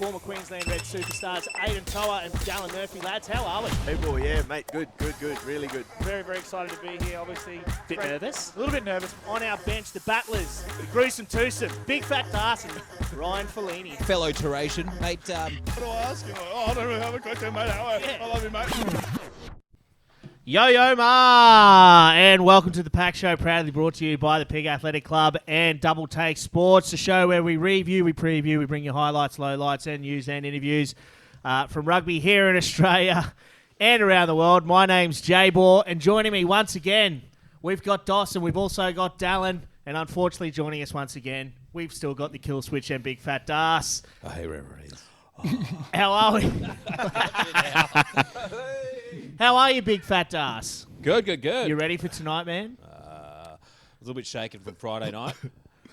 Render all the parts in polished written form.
former Queensland Red superstars Aidan Toa and Dallin Murphy. Lads, how are we? People, yeah, mate, good, really good. Very, very excited to be here, obviously. Bit nervous? A little bit nervous. On our bench, the battlers, the gruesome twosome, Big Fat Darcy, Ryan Fellini. Fellow Terration, mate. What do I ask you? I don't really have a question, mate. I love you, mate. Yo ma, and welcome to the PAC Show, proudly brought to you by the Pig Athletic Club and DoubleTake Sports, the show where we review, we preview, we bring you highlights, lowlights, and news and interviews from rugby here in Australia and around the world. My name's Jay Bohr, and joining me once again, we've got Doss and we've also got Dallin, and unfortunately joining us once again, we've still got the Kill Switch and Big Fat Darcy. Oh, hey, wherever it is. How are we? How are you, Big Fat Darcy? Good. You ready for tonight, man? A little bit shaken from Friday night.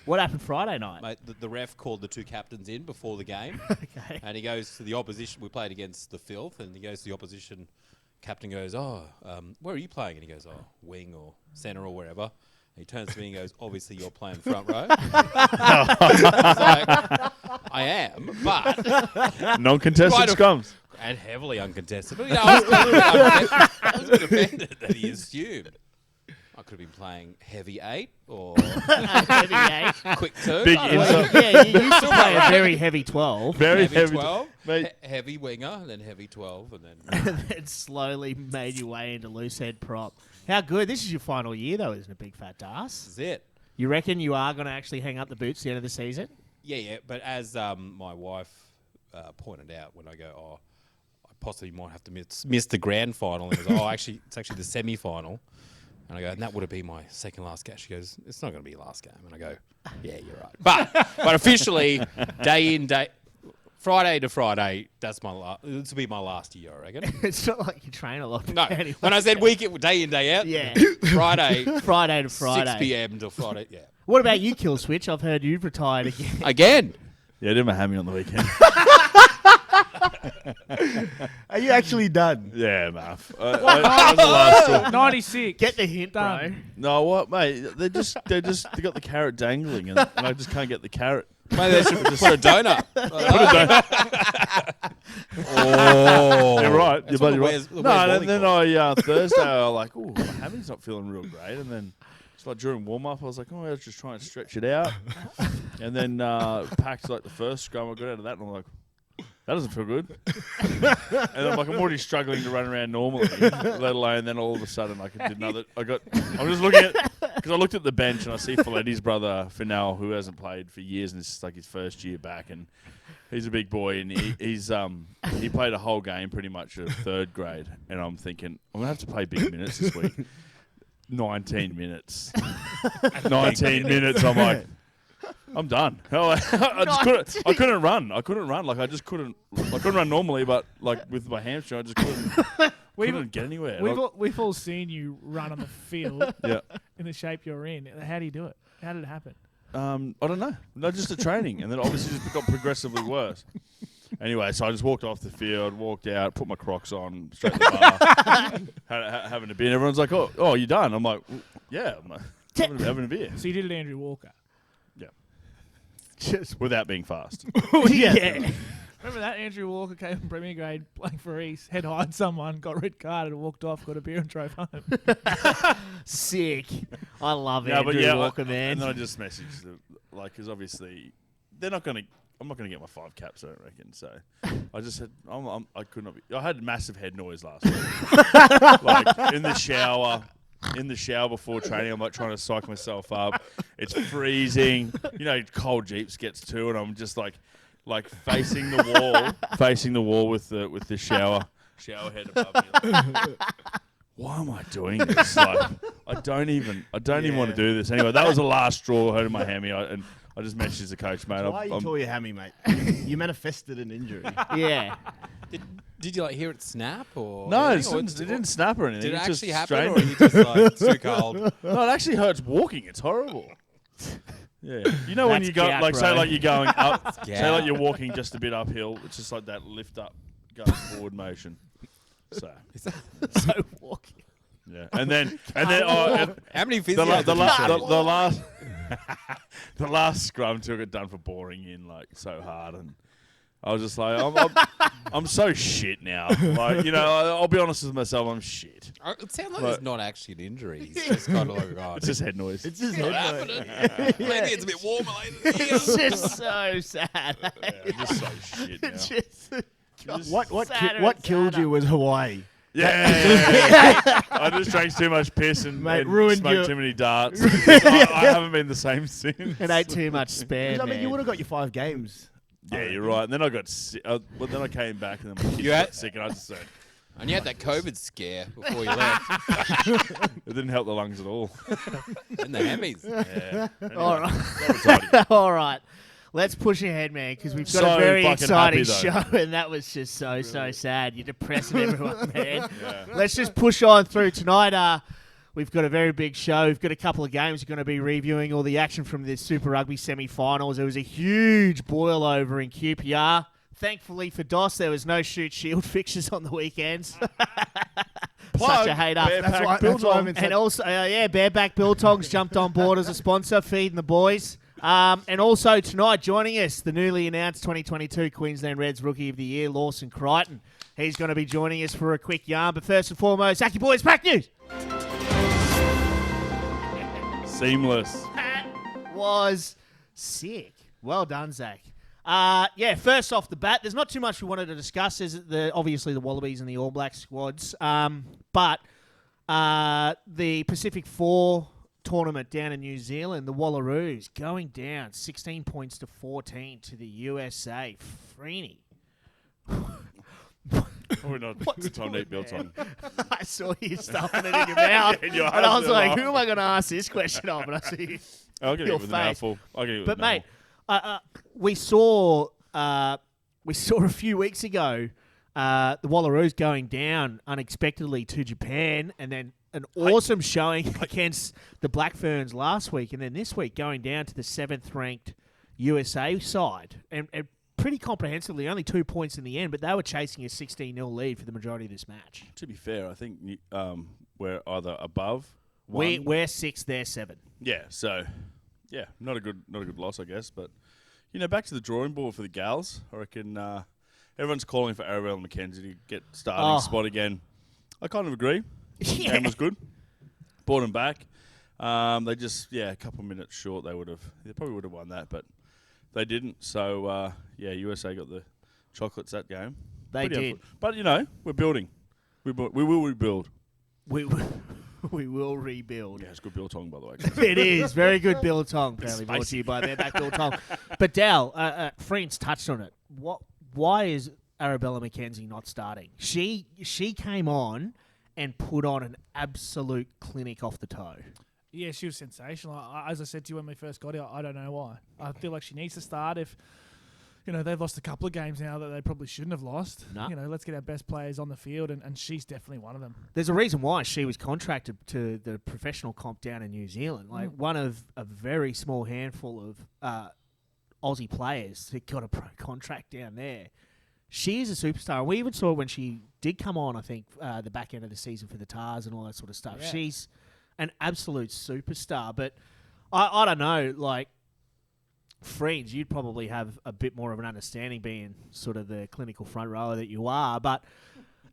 What happened Friday night? Mate, the ref called the two captains in before the game. Okay. And he goes to the opposition. We played against the Filth, and he goes to the opposition captain, goes, where are you playing? And he goes, wing or centre or wherever. And he turns to me and goes, obviously you're playing front row. I am, but... Non-contested scrums. And heavily uncontested. But, I was a bit offended that he assumed. I could have been playing heavy 8 or Heavy 8. quick 2. Big Well, yeah, you still play a very heavy 12. Very heavy 12, Mate. heavy winger, then heavy 12, and then... And then slowly made your way into loose head prop. How good. This is your final year, though, isn't it, Big Fat Darcy? This is it. You reckon you are going to actually hang up the boots at the end of the season? Yeah, but as my wife pointed out when I go, I possibly might have to miss the grand final. And he goes, actually, it's actually the semi-final. And I go, and that would have been my second last game. She goes, it's not going to be your last game. And I go, yeah, you're right. But officially, day in, Friday to Friday, this will be my last year, I reckon. It's not like you train a lot. No, anyway. when I said weekend, day in, day out, Yeah. Friday to Friday. 6 p.m. to Friday, yeah. What about you, Kill Switch? I've heard you've retired again. Again. Yeah, I did my hammy on the weekend. Are you actually done? Yeah, maff. That was the last straw. 96. Get the hint, bro. Done. No, what, mate? They got the carrot dangling, and I just can't get the carrot. Maybe they should put a donut. Oh, you're right. You're bloody right. And then I Thursday I was like, oh, my hammy's not feeling real great, and then. It's like during warm-up, I was like, I was just trying to stretch it out. And then packed like the first scrum. I got out of that and I'm like, that doesn't feel good. And I'm like, I'm already struggling to run around normally, let alone then all of a sudden I did another. I'm just looking at, because I looked at the bench and I see Folletti's brother, Final, who hasn't played for years and it's like his first year back. And he's a big boy and he played a whole game pretty much of third grade. And I'm thinking, I'm going to have to play big minutes this week. 19 minutes. 19 minutes. I'm like, I'm done. I couldn't run. I couldn't run normally, but like with my hamstring, I just couldn't get anywhere. We've all seen you run on the field Yeah. in the shape you're in. How do you do it? How did it happen? I don't know. No, just the training, and then obviously just got progressively worse. Anyway, so I just walked off the field, walked out, put my Crocs on, straight to the bar, having a beer. And everyone's like, oh, you done? I'm like, yeah, I'm having a beer. So you did it, Andrew Walker. Yeah. Just without being fast. Yeah. Remember that? Andrew Walker came from Premier Grade playing for East, head hired someone, got red carded, walked off, got a beer and drove home. Sick. I love Yeah, Andrew but yeah, Walker, man. And then I just messaged them, because obviously I'm not going to get my 5 caps, I don't reckon. So I just said, I could not be. I had massive head noise last week. Like in the shower before training, I'm like trying to psych myself up. It's freezing. Cold Jeeps gets to, and I'm just like facing the wall with the shower head above me. Why am I doing this? Like, I don't even want to do this. Anyway, that was the last straw hurting my hammy, and I just messaged the coach, mate. Why you tore your hammy, mate? You manifested an injury. Yeah. Did you hear it snap or? No, anything, it didn't snap or anything. Did it It's actually just happen, or strange. are you just like too cold? No, it actually hurts walking. It's horrible. Yeah, when That's you go gout, say bro. like you're going up, say gout. like you're walking just a bit uphill. It's just like that lift up, going forward motion. So So walking. yeah, and then and How many the last scrum took it done for boring in like so hard, and I was just like, I'm so shit now. Like, I'll be honest with myself, I'm shit. It sounds like it's not actually an injury. It's just kind of like, oh, It's just head noise. It's just what happening. happened? Maybe it's a bit warmer later. It's just so sad. I'm just so shit now. It's just, What and killed sadder. you was Hawaii. Yeah. I just drank too much piss and, Mate, and ruined smoked your- too many darts. I haven't been the same since. And ate too much spare. 'Cause, I mean, man. you would have got your 5 games. Yeah, you're right. And then I got sick. But then I came back and then my kids You had- got sick and I just said, And you had that COVID scare before you left. it didn't help the lungs at all. And the hammies. Yeah. Anyway, All right. that was tidy. All right. Let's push ahead, man, because we've got So a very fucking exciting happy, show, and that was just so sad. You're depressing everyone, man. Yeah. Let's just push on through tonight. We've got a very big show. We've got a couple of games. We're going to be reviewing all the action from the Super Rugby semi-finals. There was a huge boil over in QPR. Thankfully for DOS, there was no shoot shield fixtures on the weekends. Such a hater. That's why I'm in And also, Bareback Biltongs jumped on board as a sponsor, feeding the boys. And also tonight, joining us, the newly announced 2022 Queensland Reds Rookie of the Year, Lawson Crichton. He's going to be joining us for a quick yarn. But first and foremost, Aki Boys, PAC News. Seamless. That was sick. Well done, Zach. First off the bat, there's not too much we wanted to discuss. There's obviously the Wallabies and the All Black squads. But the Pacific 4 tournament down in New Zealand, the Wallaroos going down 16 points to 14 to the USA. Freeney. We're not time to eat biltong. I saw you stuffing it in your mouth. In your And I was mouth, like, yeah. who am I going to ask this question of? And I see I'll get your it with a face. mouthful. I'll get it with But a mate, mouthful. we saw a few weeks ago the Wallaroos going down unexpectedly to Japan, and then an awesome showing against the Black Ferns last week, and then this week going down to the 7th ranked USA side, and pretty comprehensively, only 2 points in the end, but they were chasing a 16-0 lead for the majority of this match. To be fair, I think we're either above one. We're 6, they're 7. Yeah, so not a good loss, I guess. But back to the drawing board for the gals. I reckon everyone's calling for Arabella and Mackenzie to get starting spot again. I kind of agree. Yeah. Game was good. Brought them back. They just a couple of minutes short. They probably would have won that, but they didn't. So USA got the chocolates that game. They Pretty did. But we're building. We will rebuild. We will rebuild. Yeah, it's good biltong, by the way. It is. Very good biltong. Apparently brought to you by Bareback Biltong. But Dal, Friends touched on it. Why is Arabella Mackenzie not starting? She came on and put on an absolute clinic off the toe. Yeah, she was sensational. As I said to you when we first got here, I don't know why. I feel like she needs to start. If they've lost a couple of games now that they probably shouldn't have lost. No. Let's get our best players on the field, and she's definitely one of them. There's a reason why she was contracted to the professional comp down in New Zealand. Like one of a very small handful of Aussie players that got a pro contract down there. She is a superstar. We even saw when she did come on, I think, the back end of the season for the Tars and all that sort of stuff. Yeah. She's an absolute superstar. But I don't know, like, Friends, you'd probably have a bit more of an understanding being sort of the clinical front rower that you are. But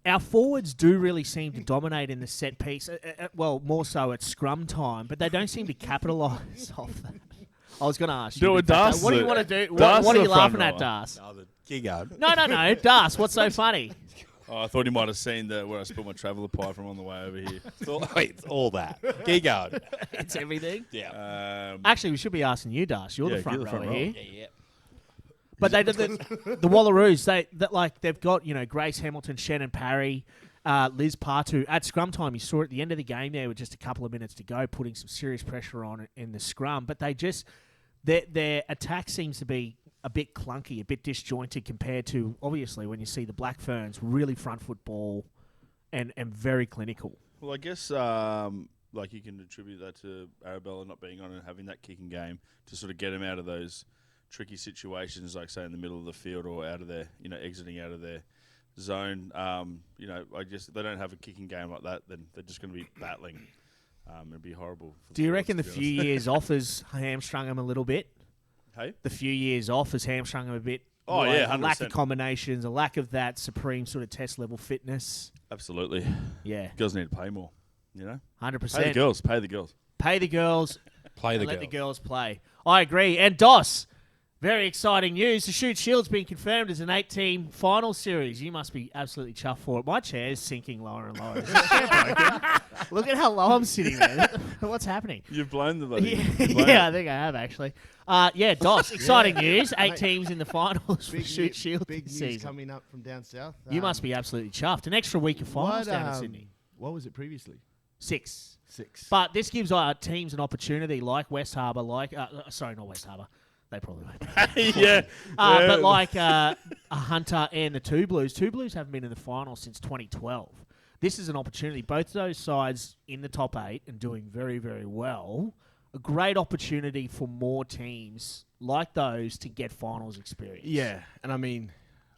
our forwards do really seem to dominate in the set piece. Well, more so at scrum time, but they don't seem to capitalise off that. I was going to ask you. Do it, Das. What do you want to do? Das What are is you the front laughing at, rower. Das? Oh, the gig out. No. Das, what's so funny? Oh, I thought you might have seen where I spilled my traveller pie from on the way over here. It's all that. Gig out. It's everything. Yeah. Actually, we should be asking you, Das. You're Yeah, the front you're the rower front rower. here. Yeah. But the Wallaroos, they've got Grace Hamilton, Shannon Parry, Liz Partu at scrum time. You saw at the end of the game there with just a couple of minutes to go, putting some serious pressure on in the scrum. But they just their attack seems to be a bit clunky, a bit disjointed compared to obviously when you see the Black Ferns really front foot ball and very clinical. Well, I guess you can attribute that to Arabella not being on and having that kicking game to sort of get them out of those tricky situations, like say in the middle of the field or out of their, exiting out of their zone. I guess if they don't have a kicking game like that, then they're just going to be battling. It'd be horrible. Do you reckon the few years off has hamstrung them a little bit? Hey? The few years off has hamstrung them a bit Oh, Like, yeah, a lack of 100%. combinations, a lack of that supreme sort of test level fitness. Absolutely. Yeah, Girls need to pay more. You know, 100%. pay the girls. Pay the girls. Pay the girls. Play the and let girl. the girls play. I agree. And Dos, very exciting news. The Shoot Shield's been confirmed as an 8-team final series. You must be absolutely chuffed for it. My chair is sinking lower and lower. Is this chair broken? Look at how low I'm sitting there. What's happening? You've blown the bloody. Yeah, I think I have actually. Yeah, Dos, exciting news. 8 teams in the finals for Shoot Shield Big this news season. coming up from down south. You must be absolutely chuffed. An extra week of finals down in Sydney. What was it previously? 6. 6. But this gives teams an opportunity like West Harbour, sorry, not West Harbour. They probably won't. yeah. But like a Hunter and the Two Blues. Two Blues haven't been in the final since 2012. This is an opportunity. Both those sides in the top 8 and doing very, very well. A great opportunity for more teams like those to get finals experience. Yeah, and I mean,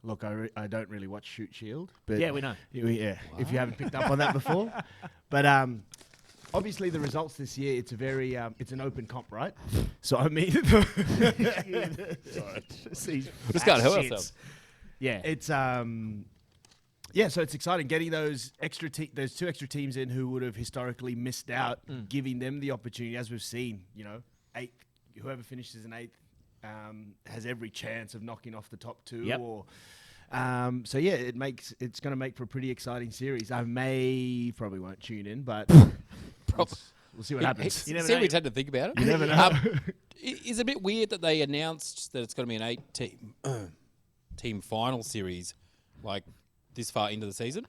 look, I don't really watch Shoot Shield, but Yeah, we know. Yeah, if you haven't picked up on that before, but obviously the results this year, it's a very it's an open comp, right? So I mean, Just can't help ourselves. Yeah. it's yeah, so it's exciting getting those those 2 extra teams in who would have historically missed out, giving them the opportunity, as we've seen. You know, 8th, whoever finishes in 8th has every chance of knocking off the top 2. Yep. Or so yeah, it's going to make for a pretty exciting series. I probably won't tune in, but we'll see what happens. You never See, know. we had to think about it. You never know. Is it a bit weird that they announced that it's going to be an 8 team final series, like this far into the season?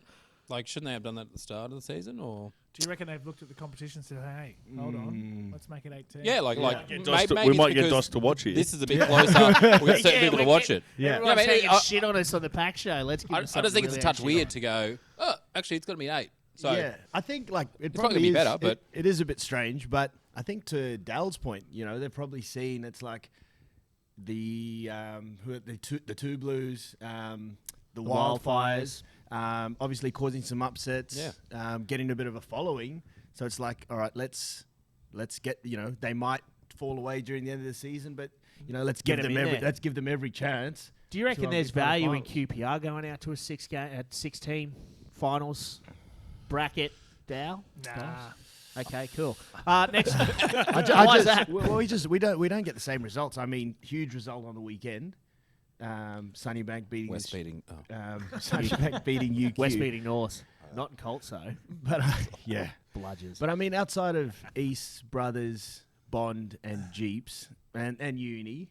Like, shouldn't they have done that at the start of the season? Or Do you reckon they've looked at the competition and said, hey, hold on, let's make it 8-10? yeah, like Get maybe Dos to- we it's might get because Dos to watch it. This is a bit closer. We've got certain people to watch it. Yeah. Everyone's Yeah, I mean, taking shit on us on the pack show. Let's give I them just think it's a something touch really weird to go, oh, actually, it's going to be an 8. So yeah, I think like it probably probably be is, better, but- it is a bit strange. But I think to Dale's point, you know, they've probably seen it's like the two Blues, the Wildfires, obviously causing some upsets, getting a bit of a following. So it's like, all right, let's get, you know, they might fall away during the end of the season, but you know, let's Get give them them in there. let's give them every chance. Do you reckon to, there's be part of value in finals. QPR going out to a 6-team finals bracket, Dow? Nah. Okay, cool. Next, Why is that? Well, we don't get the same results. I mean, huge result on the weekend. Sunnybank beating West beating. Oh. Sunnybank beating UQ. West beating North. Not in Colts, though. But yeah. Bludgers. But I mean, outside of East Brothers, Bond, and Jeeps, and Uni,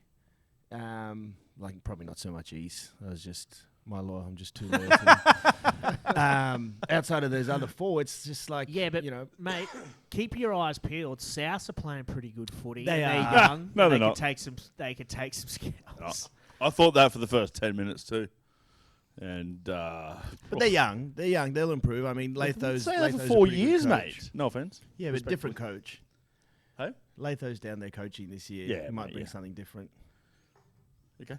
like probably not so much East. I was just I'm just too loyal to them. Outside of those other 4, it's just like yeah, but you know, mate, keep your eyes peeled. South are playing pretty good footy. They and are. They're young. No, they they're could not. take some. They could take some skills. I thought that for the first 10 minutes too. And but they're young. They're young. They'll improve. I mean, Latho's say that Latho's for a 4 pretty good years, coach. mate. No offense. Yeah, but different coach. Hey? Latho's down there coaching this year. Yeah, he might mate, bring yeah. something different. Okay.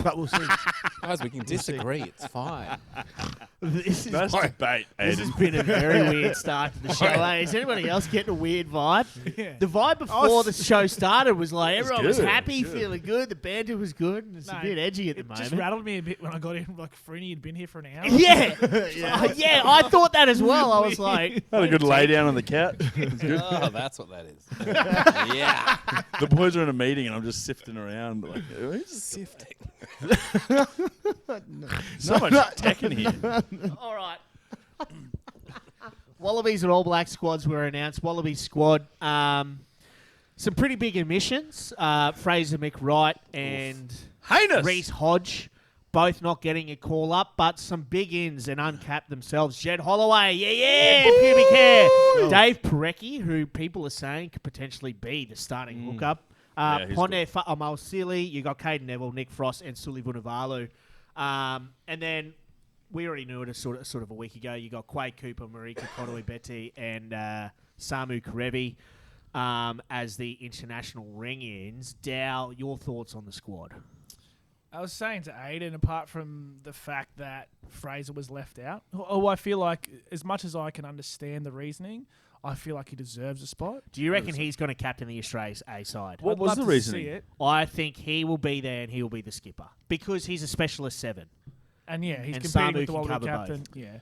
But we'll see. Guys, we can disagree. It's fine. This is Nice debate, This Ed. has been a very weird start to the show. Is anybody else getting a weird vibe? Yeah. The vibe before the show started was like everyone was good, it happy, was good. feeling good. The banter was good. And it's a No, bit edgy at the It moment. just rattled me a bit when I got in. Like, Freeney had been here for an hour. Yeah. Yeah, I thought that as well. I was like, Had a good lay down on the couch. It was good. Oh, that's what that is. Yeah. The boys are in a meeting and I'm just sifting around. Like, who's Sifting. so much tech in here? all right. Wallabies and All Black squads were announced. Wallabies squad, some pretty big omissions. Fraser McWright and Heinous. Reece Hodge, both not getting a call up, but some big ins and uncapped themselves. Jed Holloway, yeah, pubic hair. Dave Parecki, who people are saying could potentially be the starting hookup. Yeah, he's Pone Fa'amalsili, you got Caden Neville, Nick Frost, and Suli Vunivalu. And then we already knew it sort of a week ago. You got Quade Cooper, Marika Kodoi-Betty, and Samu Karevi as the international ring-ins. Dow, your thoughts on the squad? I was saying to Aiden, apart from the fact that Fraser was left out, I feel like as much as I can understand the reasoning, I feel like he deserves a spot. Do you reckon he's going to captain the Australia's A side? What I'd was love the to reasoning? see it. I think he will be there and he will be the skipper because he's a specialist 7. And yeah, he's And competing Samu with the can Wallaby cover captain. Yeah.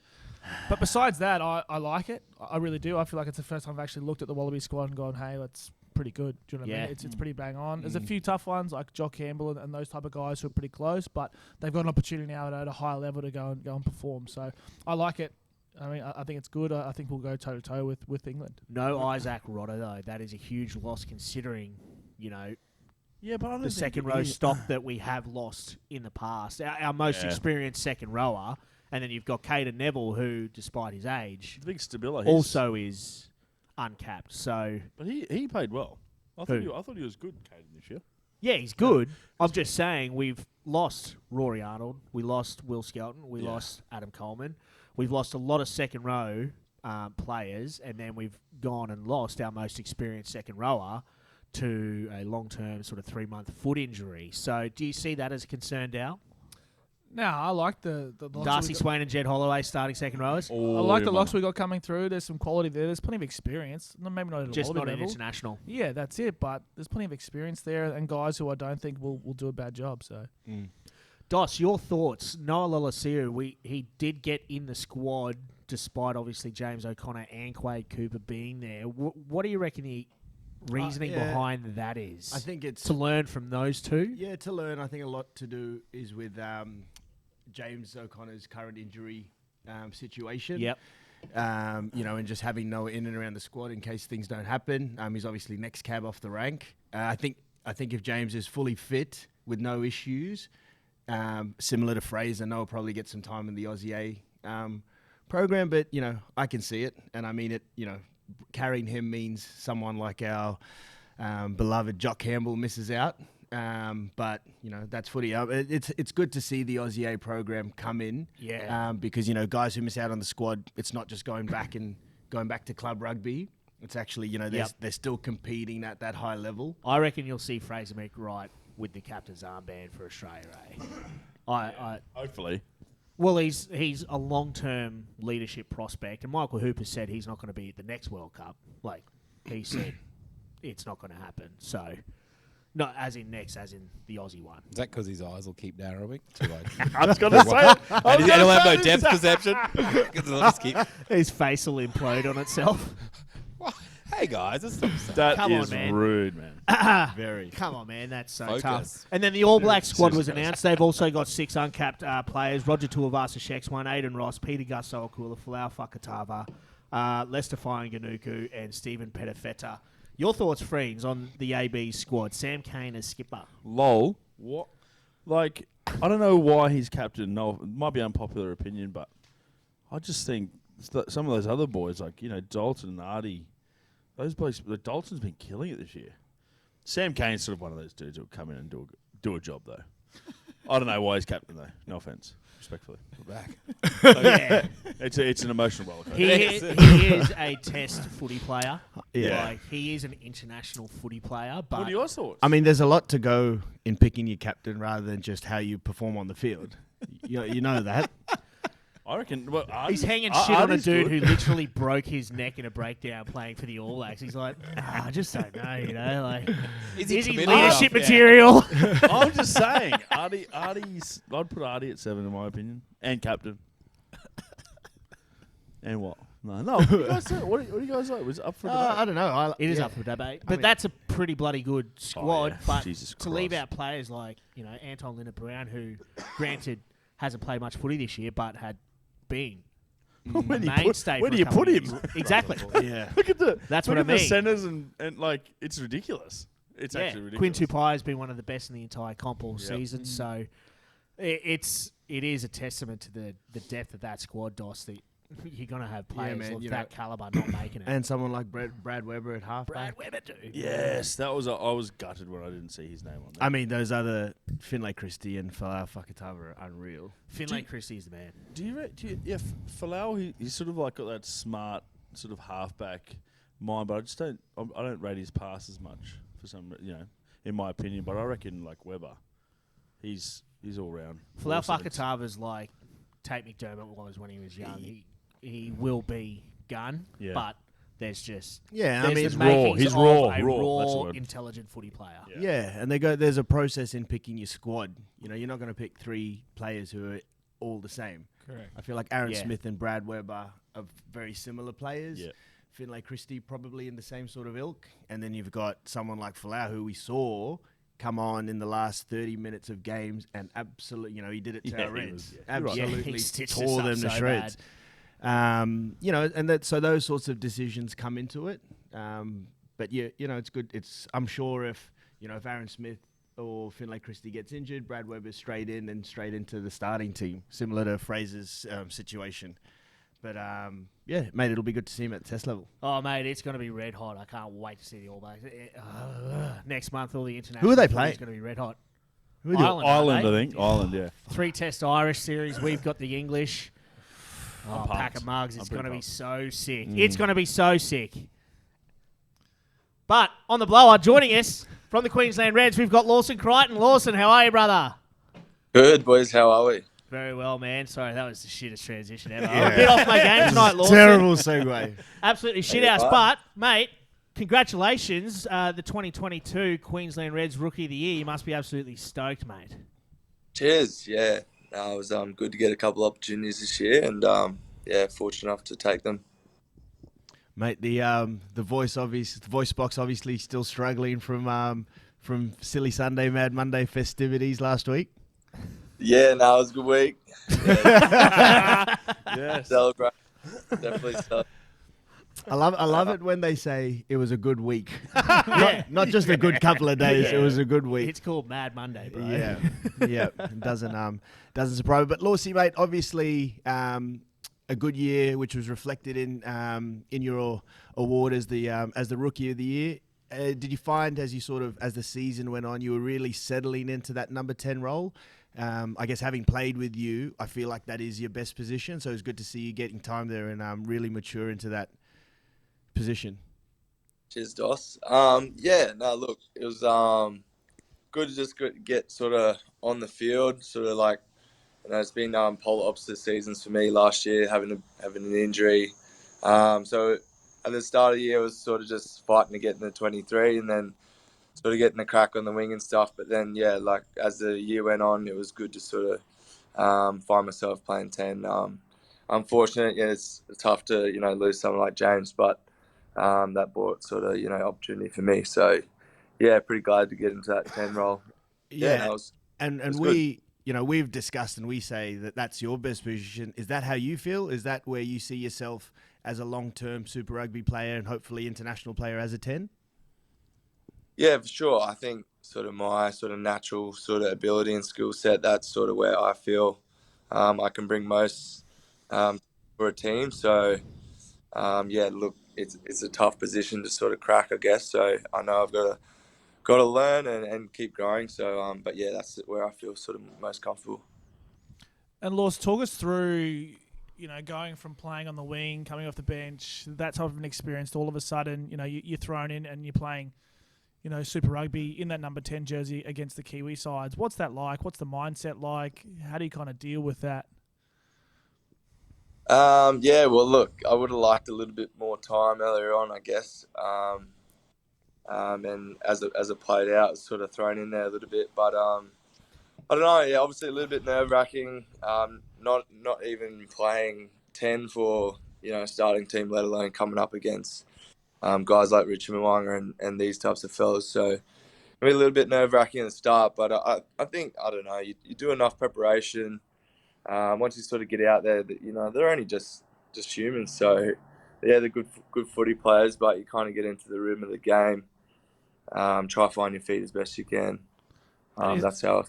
But besides that, I like it. I really do. I feel like it's the first time I've actually looked at the Wallaby squad and gone, hey, that's pretty good. Do you know what I mean? It's pretty bang on. There's a few tough ones like Jock Campbell and those type of guys who are pretty close, but they've got an opportunity now at a higher level to go and perform. So I like it. I mean, I think it's good. I think we'll go toe-to-toe with England. No Isaac Rodder, though. That is a huge loss considering, you know, Yeah, but I don't the think second row stock that we have lost in the past. Our most experienced second rower. And then you've got Caden Neville, who, despite his age, Big Stabila. also is uncapped. So, But he played well. I thought he was good, Caden, this year. yeah, he's good. I'm just saying we've lost Rory Arnold. We lost Will Skelton. We lost Adam Coleman. We've lost a lot of second row players. And then we've gone and lost our most experienced second rower to a long-term sort of 3-month foot injury. So do you see that as a concern, Dal? No, I like the Darcy Swain and Jed Holloway starting second rowers? I like the locks we got coming through. There's some quality there. There's plenty of experience. Maybe not at a Just Wallaby not an level. international. Yeah, that's it. But there's plenty of experience there and guys who I don't think will do a bad job. So Dos, your thoughts? Noah Lolasiu, he did get in the squad despite obviously James O'Connor and Quade Cooper being there. What do you reckon the reasoning behind that is? I think it's to learn from those two. Yeah, to learn. I think a lot to do is with James O'Connor's current injury situation. Yep. You know, and just having Noah in and around the squad in case things don't happen. He's obviously next cab off the rank. I think if James is fully fit with no issues, similar to Fraser, Noah will probably get some time in the Aussie A program. But you know, I can see it, and I mean it. You know, carrying him means someone like our beloved Jock Campbell misses out. But you know, that's footy. It's good to see the Aussie A program come in. Yeah. Because you know, guys who miss out on the squad, it's not just going back to club rugby. It's actually, you know, they're still competing at that high level. I reckon you'll see Fraser McWright with the captain's armband for Australia. Hopefully. Well, he's a long-term leadership prospect, and Michael Hooper said he's not going to be at the next World Cup. Like he said, it's not going to happen. So. Not as in next, as in the Aussie one. Is that because his eyes will keep narrowing? To like, I was going to say it. and he'll have no depth perception. 'Cause it'll just keep- His face will implode on itself. Hey guys, that's not That Come on, is man. rude, man. Very. Come on, man, that's so Focus. tough. And then the All Black squad was Seriously. announced. They've also got 6 uncapped players. Roger Tuivasa-Sheck's one, Aidan Ross, Peter Gusso-Akula, Folau Fakatava, Lester Ganuku, and Stephen Petafeta. Your thoughts, Freens, on the AB squad? Sam Cane as skipper. Lol. What? Like, I don't know why he's captain. No, it might be unpopular opinion, but I just think some of those other boys, like, you know, Dalton and Artie, those boys, like, Dalton's been killing it this year. Sam Cane's sort of one of those dudes who will come in and do a job, though. I don't know why he's captain, though. No offense. Respectfully. We're back. Yeah. It's an emotional rollercoaster. He is a test footy player. Yeah. Like, he is an international footy player. But What are your thoughts? I mean, there's a lot to go in picking your captain rather than just how you perform on the field. You know that. I reckon. Well, he's hanging Ar- shit on a Artie's dude good. who literally broke his neck in a breakdown playing for the All Blacks. He's like, I just don't know, you know, like, is he committed leadership enough? material? I'm just saying, Artie's. I'd put Artie at 7 in my opinion, and captain. And what? No. What do you guys say? What do you guys like? Was it up for debate? I don't know. It is up for debate, but that's a pretty bloody good squad. yeah. But Jesus to leave Christ. out players like, you know, Anton Linnett-Brown, who, granted, hasn't played much footy this year, but had been Where do you mainstay. where for do a you couple put of him? years. Exactly. Yeah. Look at the That's look what at I the mean. centers and like it's ridiculous. It's Yeah, actually ridiculous. Quinn Tupai has been one of the best in the entire comp all Yep. season. So it is a testament to the depth of that squad, Dos, that you're going to have players man, of you that know. caliber not making it. And someone like Brad Weber at halfback. Brad Weber, dude. Yes, that was. I was gutted when I didn't see his name on there. I mean, those other Finlay Christie and Folau Fakatava are unreal. Finlay Christie's the man. Folau, he's sort of like got that smart sort of halfback mind, but I just don't. I don't rate his pass as much for some, in my opinion. But I reckon like Weber, he's all round. Folau awesome. Fakatava's like Tate McDermott was when he was young. He will be gun, Yeah. but there's just Yeah, I there's mean, the it's raw. makings He's of raw. a Raw. That's the word. intelligent footy player. Yeah, and there's a process in picking your squad. You know, you're not going to pick 3 players who are all the same. Correct. I feel like Aaron Yeah. Smith and Brad Weber are very similar players. Yeah. Finlay Christie probably in the same sort of ilk. And then you've got someone like Folau who we saw come on in the last 30 minutes of games and absolutely, you know, he did it to Yeah, our he Reds. was- yeah. Absolutely he stitched tore us up them to so shreds. You know, and so those sorts of decisions come into it. But yeah, you know, it's good. I'm sure if Aaron Smith or Finlay Christie gets injured, Brad Weber's straight in and straight into the starting team, similar to Fraser's situation. But yeah, mate, it'll be good to see him at the test level. Oh, mate, it's going to be red hot. I can't wait to see the All Blacks. Next month, all the international. Who are they footy's playing? going to be red hot. Who are they- Ireland, Ireland, aren't I they? think. Ireland, yeah. 3-test Irish series. We've got the English. Oh, pumped. pack of mugs. It's I'm going to pretty be so sick. Mm. It's going to be so sick. But on the blower, joining us from the Queensland Reds, we've got Lawson Crichton. Lawson, how are you, brother? Good, boys. How are we? Very well, man. Sorry, that was the shittest transition ever. Yeah. I'm a bit off my game tonight, Lawson. Terrible segue. Absolutely shit house. But, mate, congratulations. The 2022 Queensland Reds Rookie of the Year. You must be absolutely stoked, mate. Cheers. Yeah, no, it was good to get a couple opportunities this year, and yeah, fortunate enough to take them. Mate, the voice box obviously still struggling from Silly Sunday, Mad Monday festivities last week. Yeah, no, it was a good week. Yeah, Yes. celebrate. Definitely celebrate. I love it when they say it was a good week. Not just a good couple of days. Yeah. It was a good week. It's called Mad Monday, bro. Yeah, yeah. It doesn't surprise me. But Lawsy, mate, obviously a good year, which was reflected in your award as the Rookie of the Year. Did you find as the season went on, you were really settling into that number 10 role? I guess having played with you, I feel like that is your best position. So it's good to see you getting time there and really mature into that position. Cheers, Doss. Yeah, no, look, it was good to just get sort of on the field, sort of like, you know, it's been polar opposite seasons for me last year, having an injury. So at the start of the year, it was sort of just fighting to get in the 23, and then sort of getting a crack on the wing and stuff. But then, yeah, like as the year went on, it was good to sort of find myself playing 10. Unfortunate, yeah, it's tough to, you know, lose someone like James, but that brought sort of, you know, opportunity for me. So, yeah, pretty glad to get into that 10 role. Yeah, no, and was we, you know, we've discussed and we say that that's your best position. Is that how you feel? Is that where you see yourself as a long-term Super Rugby player and hopefully international player as a 10? Yeah, for sure. I think sort of my sort of natural sort of ability and skill set, that's sort of where I feel I can bring most for a team. So, yeah, look, it's a tough position to sort of crack, I guess. So I know I've got to learn and keep growing. So, but yeah, that's where I feel sort of most comfortable. And Laws, talk us through, you know, going from playing on the wing, coming off the bench, that type of an experience, to all of a sudden, you know, you're thrown in and you're playing, you know, Super Rugby in that number 10 jersey against the Kiwi sides. What's that like? What's the mindset like? How do you kind of deal with that? Yeah, well, look, I would have liked a little bit more time earlier on, I guess. And as it played out, it's sort of thrown in there a little bit. But I don't know. Yeah, obviously a little bit nerve wracking. Not even playing 10 for, you know, a starting team, let alone coming up against guys like Richard Mwanga and these types of fellas. So maybe a little bit nerve wracking at the start. But I think, I don't know, you do enough preparation. Once you sort of get out there, that, you know, they're only just humans. So yeah, they're good footy players, but you kind of get into the rhythm of the game. Try to find your feet as best you can. That's how.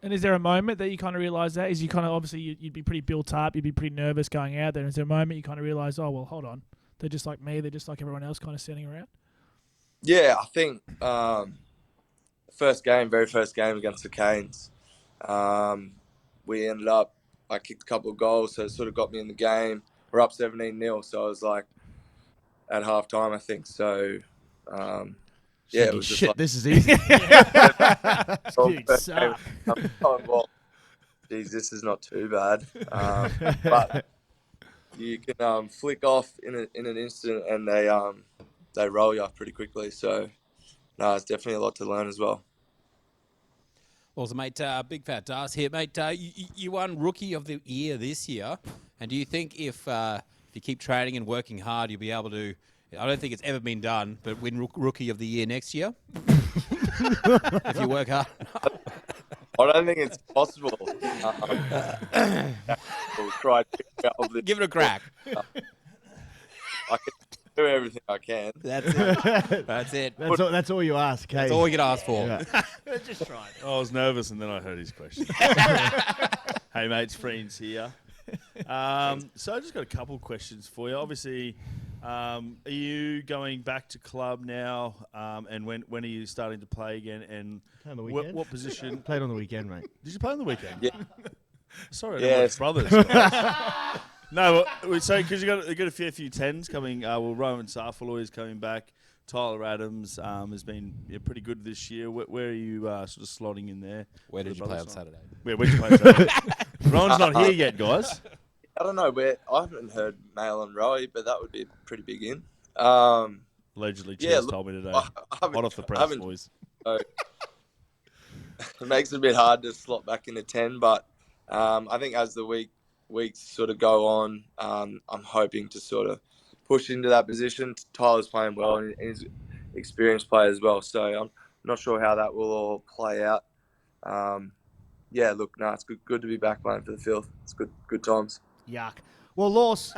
And is there a moment that you kind of realise that? Is you kind of, obviously, you'd be pretty built up, you'd be pretty nervous going out there. Is there a moment you kind of realise, oh, well, hold on, they're just like me, they're just like everyone else kind of standing around? Yeah, I think very first game against the Canes, we ended up, I kicked a couple of goals, so it sort of got me in the game. We're up 17-0, so I was like, at half time, I think. So, yeah, it was just like, this is easy. Dude, suck. I'm going, well, geez, this is not too bad. But you can flick off in an instant, and they roll you pretty quickly. So, no, it's definitely a lot to learn as well. Also, mate, Big Fat Das here, mate. You won Rookie of the Year this year, and do you think if you keep training and working hard, you'll be able to? I don't think it's ever been done, but win Rookie of the Year next year if you work hard. I don't think it's possible. We'll try to Give it a crack. I can do everything I can. That's it. That's it. That's all you ask. Hey? That's all we can ask for. Yeah. Just try it. I was nervous, and then I heard his question. Hey, mates, Friends here. So I just got a couple questions for you. Obviously, are you going back to club now? And when are you starting to play again? And On the weekend? what position? Played on the weekend, mate. Did you play on the weekend? Yeah. Sorry, I Yes. don't watch brothers. No, so because you got a fair few tens coming. Well, Rowan Sarfaloy is coming back. Tyler Adams has been pretty good this year. Where are you sort of slotting in there? Where did you play on Saturday? Where'd you play on Saturday? Rowan's not here yet, guys. I don't know I haven't heard Mail and Rowie, but that would be a pretty big in. Allegedly, Yeah, Chaz look, told me today. I haven't- Hot off the I press, haven't- boys. So it makes it a bit hard to slot back into 10, but I think as the weeks sort of go on, I'm hoping to sort of push into that position. Tyler's playing well, and he's an experienced player as well, so I'm not sure how that will all play out. It's good to be back playing for the field. It's good times. Yuck. Well, Laws,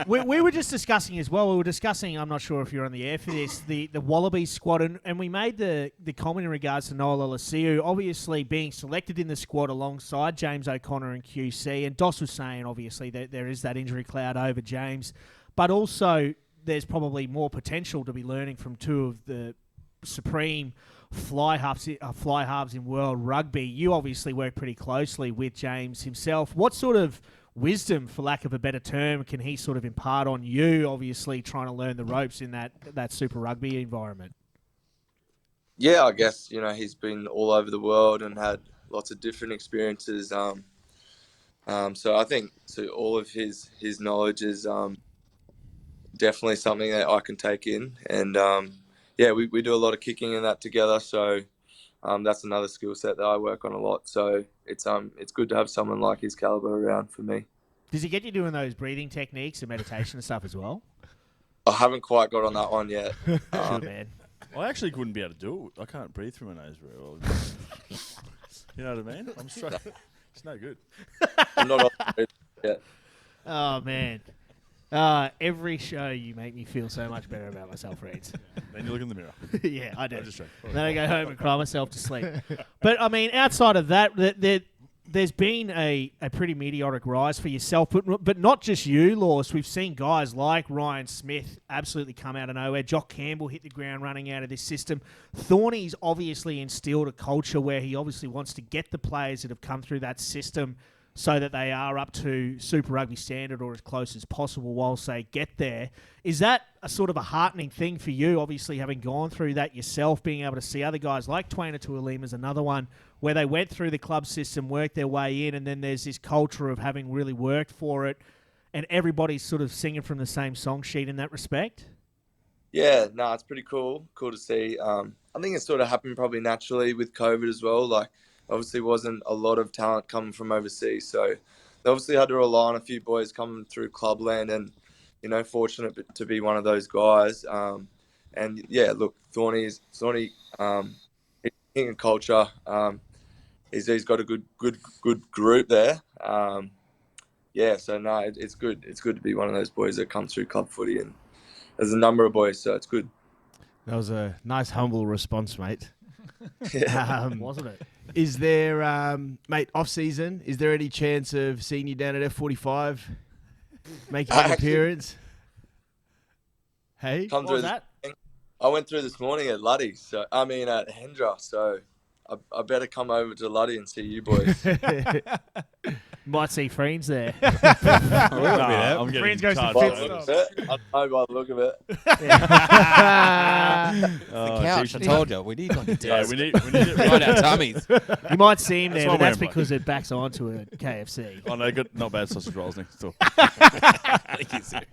we were just discussing as well. We were discussing, I'm not sure if you're on the air for this, the Wallabies squad, and we made the comment in regards to Noel Olasiu, obviously being selected in the squad alongside James O'Connor and QC, and Doss was saying, obviously, that there is that injury cloud over James, but also there's probably more potential to be learning from two of the supreme fly halves in world rugby. You obviously work pretty closely with James himself. What sort of wisdom, for lack of a better term, can he sort of impart on you, obviously trying to learn the ropes in that Super Rugby environment? Yeah, I guess, he's been all over the world and had lots of different experiences. So I think all of his knowledge is definitely something that I can take in. And, we do a lot of kicking and that together. So that's another skill set that I work on a lot. So it's good to have someone like his caliber around for me. Does he get you doing those breathing techniques and meditation and stuff as well? I haven't quite got on that one yet. Sure, man. I actually wouldn't be able to do it. I can't breathe through my nose very well. You know what I mean? I'm straight. It's no good. I'm not on it yet. Oh, man. Every show you make me feel so much better about myself, Reeds. Then you look in the mirror. Yeah, I do. I'm just joking. Then I go home and cry myself to sleep. But, I mean, outside of that, there's been a pretty meteoric rise for yourself, but not just you, Laws. We've seen guys like Ryan Smith absolutely come out of nowhere. Jock Campbell hit the ground running out of this system. Thorny's obviously instilled a culture where he obviously wants to get the players that have come through that system so that they are up to Super Rugby standard or as close as possible whilst they get there. Is that a sort of a heartening thing for you, obviously having gone through that yourself, being able to see other guys like Twain Tuolima another one, where they went through the club system, worked their way in, and then there's this culture of having really worked for it, and everybody's sort of singing from the same song sheet in that respect? Yeah, it's pretty cool. Cool to see. I think it sort of happened probably naturally with COVID as well. Like, obviously wasn't a lot of talent coming from overseas. So they obviously had to rely on a few boys coming through clubland and, fortunate to be one of those guys. And yeah, look, Thorny, he's king of culture. He's got a good group there. It's good. It's good to be one of those boys that come through club footy, and there's a number of boys, so it's good. That was a nice, humble response, mate. Wasn't it? Is there, mate, off-season, is there any chance of seeing you down at F45, making an appearance? Hey? Come What was through that? I went through this morning at Luddy, at Hendra, so I better come over to Luddy and see you boys. Might see Friends there. I'm getting Friends goes to charged pit over. stop. I know by the look of it. Oh, Couch, I geez. told you. We need like a Yeah, desk. we need it. Right our tummies. You might see him there, That's but why that's I'm wearing because it backs onto a KFC. Oh, no, good. Not bad sausage rolls next door.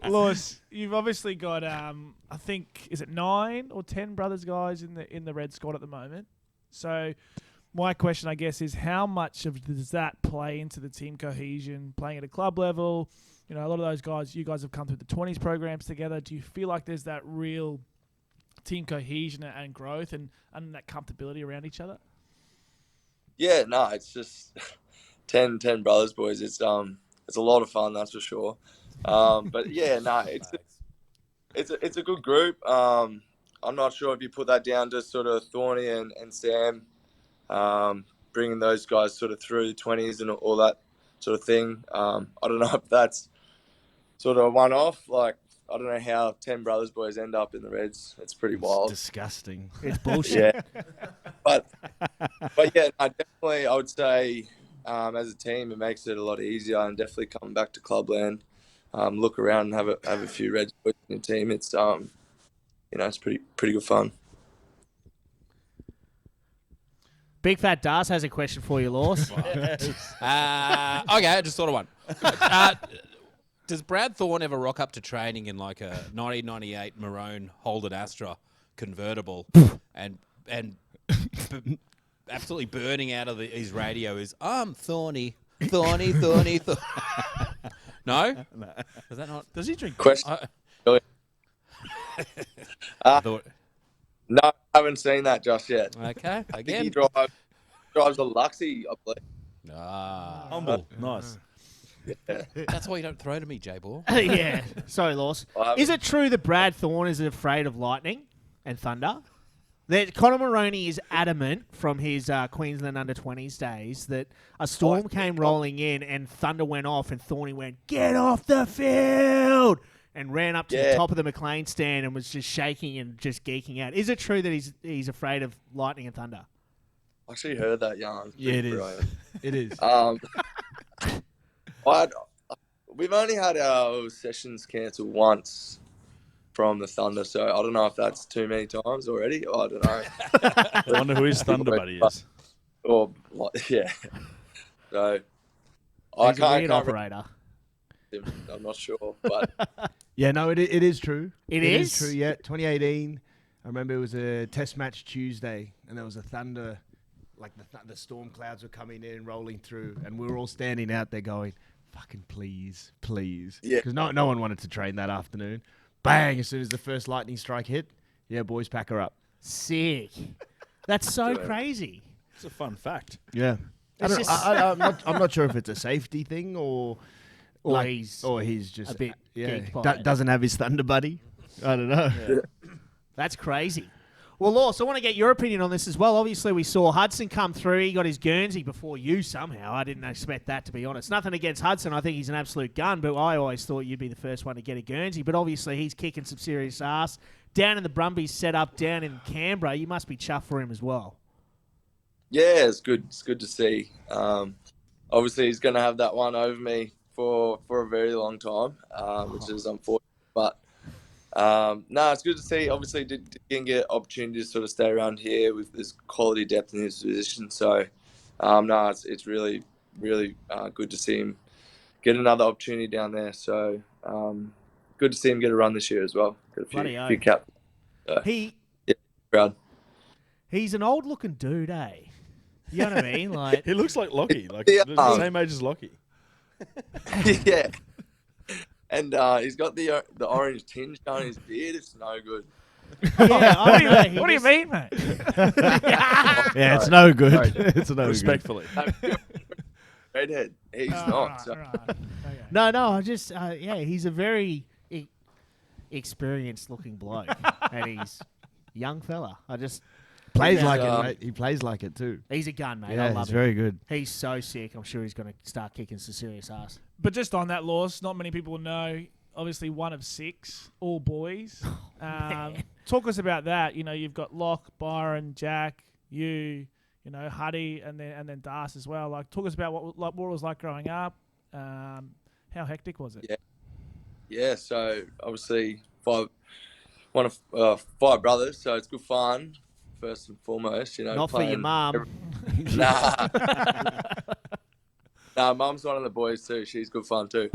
Lewis, you've obviously got I think is it 9 or 10 brothers guys in the red squad at the moment. So my question, I guess, is how much does that play into the team cohesion, playing at a club level? You know, a lot of those guys, you guys have come through the 20s programs together. Do you feel like there's that real team cohesion and growth and that comfortability around each other? Yeah, no, it's just 10 brothers, boys. It's a lot of fun, that's for sure. But yeah, no, it's a good group. I'm not sure if you put that down to sort of Thorny and Sam, bringing those guys sort of through the 20s and all that sort of thing. I don't know if that's sort of a one-off. Like, I don't know how 10 brothers boys end up in the Reds. It's pretty wild. Disgusting. It's bullshit. Yeah, but yeah, no, definitely, I would say as a team, it makes it a lot easier. And definitely coming back to Clubland, look around and have a few Reds boys in your team. It's it's pretty good fun. Big Fat Das has a question for you, Laws. Okay, I just thought of one. Does Brad Thorne ever rock up to training in like a 1998 maroon Holden Astra convertible and absolutely burning out of his radio is, I'm Thorny. No? Is that not? Does he drink? Question. I thought, No, I haven't seen that just yet. okay, I think he again. drives a Luxie, I believe. Humble. Nice. That's why you don't throw to me, J-Ball. Yeah. Sorry, Laws. Is it true that Brad Thorne is afraid of lightning and thunder? That Conor Maroney is adamant from his Queensland under-20s days that a storm came rolling in and thunder went off and Thorny went, "Get off the field!" and ran up to the top of the McLean stand and was just shaking and just geeking out. Is it true that he's afraid of lightning and thunder? I actually heard that yarn. Yeah, it is. Brilliant. It is. We've only had our sessions cancelled once from the Thunder, so I don't know if that's too many times already. I don't know. I wonder who his Thunder buddy is. Or yeah. So I He's a weird can't operator. I'm not sure, but Yeah, no, it is true. It It is? is true, yeah. 2018, I remember it was a test match Tuesday, and there was a thunder, like the storm clouds were coming in, rolling through, and we were all standing out there going, fucking please. Yeah. Because no one wanted to train that afternoon. Bang, as soon as the first lightning strike hit, yeah, boys, pack her up. Sick. That's so crazy. It's a fun fact. Yeah. It's I'm not sure if it's a safety thing or He's just a bit geeked by it. doesn't have his thunder buddy. I don't know. That's crazy. Well, Laws, I want to get your opinion on this as well. Obviously, we saw Hudson come through. He got his Guernsey before you somehow. I didn't expect that, to be honest. Nothing against Hudson. I think he's an absolute gun, but I always thought you'd be the first one to get a Guernsey. But obviously, he's kicking some serious ass. Down in the Brumbies set up down in Canberra, you must be chuffed for him as well. yeah, it's good. It's good to see. Obviously, he's going to have that one over me for a very long time, which is unfortunate. But no, it's good to see. Obviously, didn't get opportunity to sort of stay around here with this quality depth in his position. So, no, it's really, really good to see him get another opportunity down there. So, good to see him get a run this year as well. Got a few caps. So, proud. He's an old-looking dude, eh? You know what I mean? Like, He looks like Lockie, like Yeah. the same age as Lockie. Yeah. And he's got the orange tinge on his beard. It's no good. yeah, What do you mean, mate? Yeah, it's no good. It's no good. Respectfully. Redhead. He's not. Right, So. right. Okay. No, I just, he's a very experienced-looking bloke, and he's a young fella. Plays like Yeah. it, mate. He plays like it too. He's a gun, mate. I Yeah, love he's him. very good. He's so sick. I'm sure he's going to start kicking some serious ass. But just on that, Laws, not many people know. Obviously, one of 6, all boys. Talk us about that. You know, you've got Locke, Byron, Jack, you you know, Huddy and then Das as well. Like, talk us about what it was like growing up. How hectic was it? Yeah. So obviously five brothers, so it's good fun. First and foremost, you know. Not for your mum. Nah. Nah, mum's one of the boys too. She's good fun too.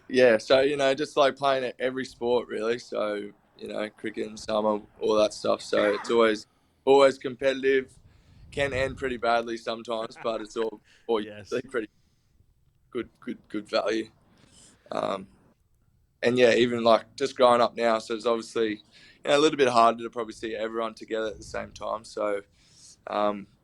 Yeah, so, you know, just like playing at every sport really. So, you know, cricket and summer, all that stuff. So it's always competitive. Can end pretty badly sometimes, but it's all usually pretty good value. And yeah, even like just growing up now, so it's obviously, you know, a little bit harder to probably see everyone together at the same time. So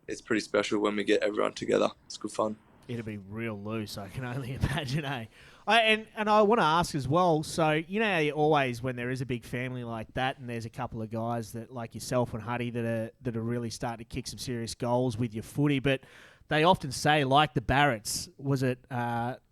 it's pretty special when we get everyone together. It's good fun. It'll be real loose, I can only imagine, eh? And I want to ask as well, so you know how you always, when there is a big family like that and there's a couple of guys that like yourself and Huddy that are really starting to kick some serious goals with your footy, but they often say, like the Barretts, was it,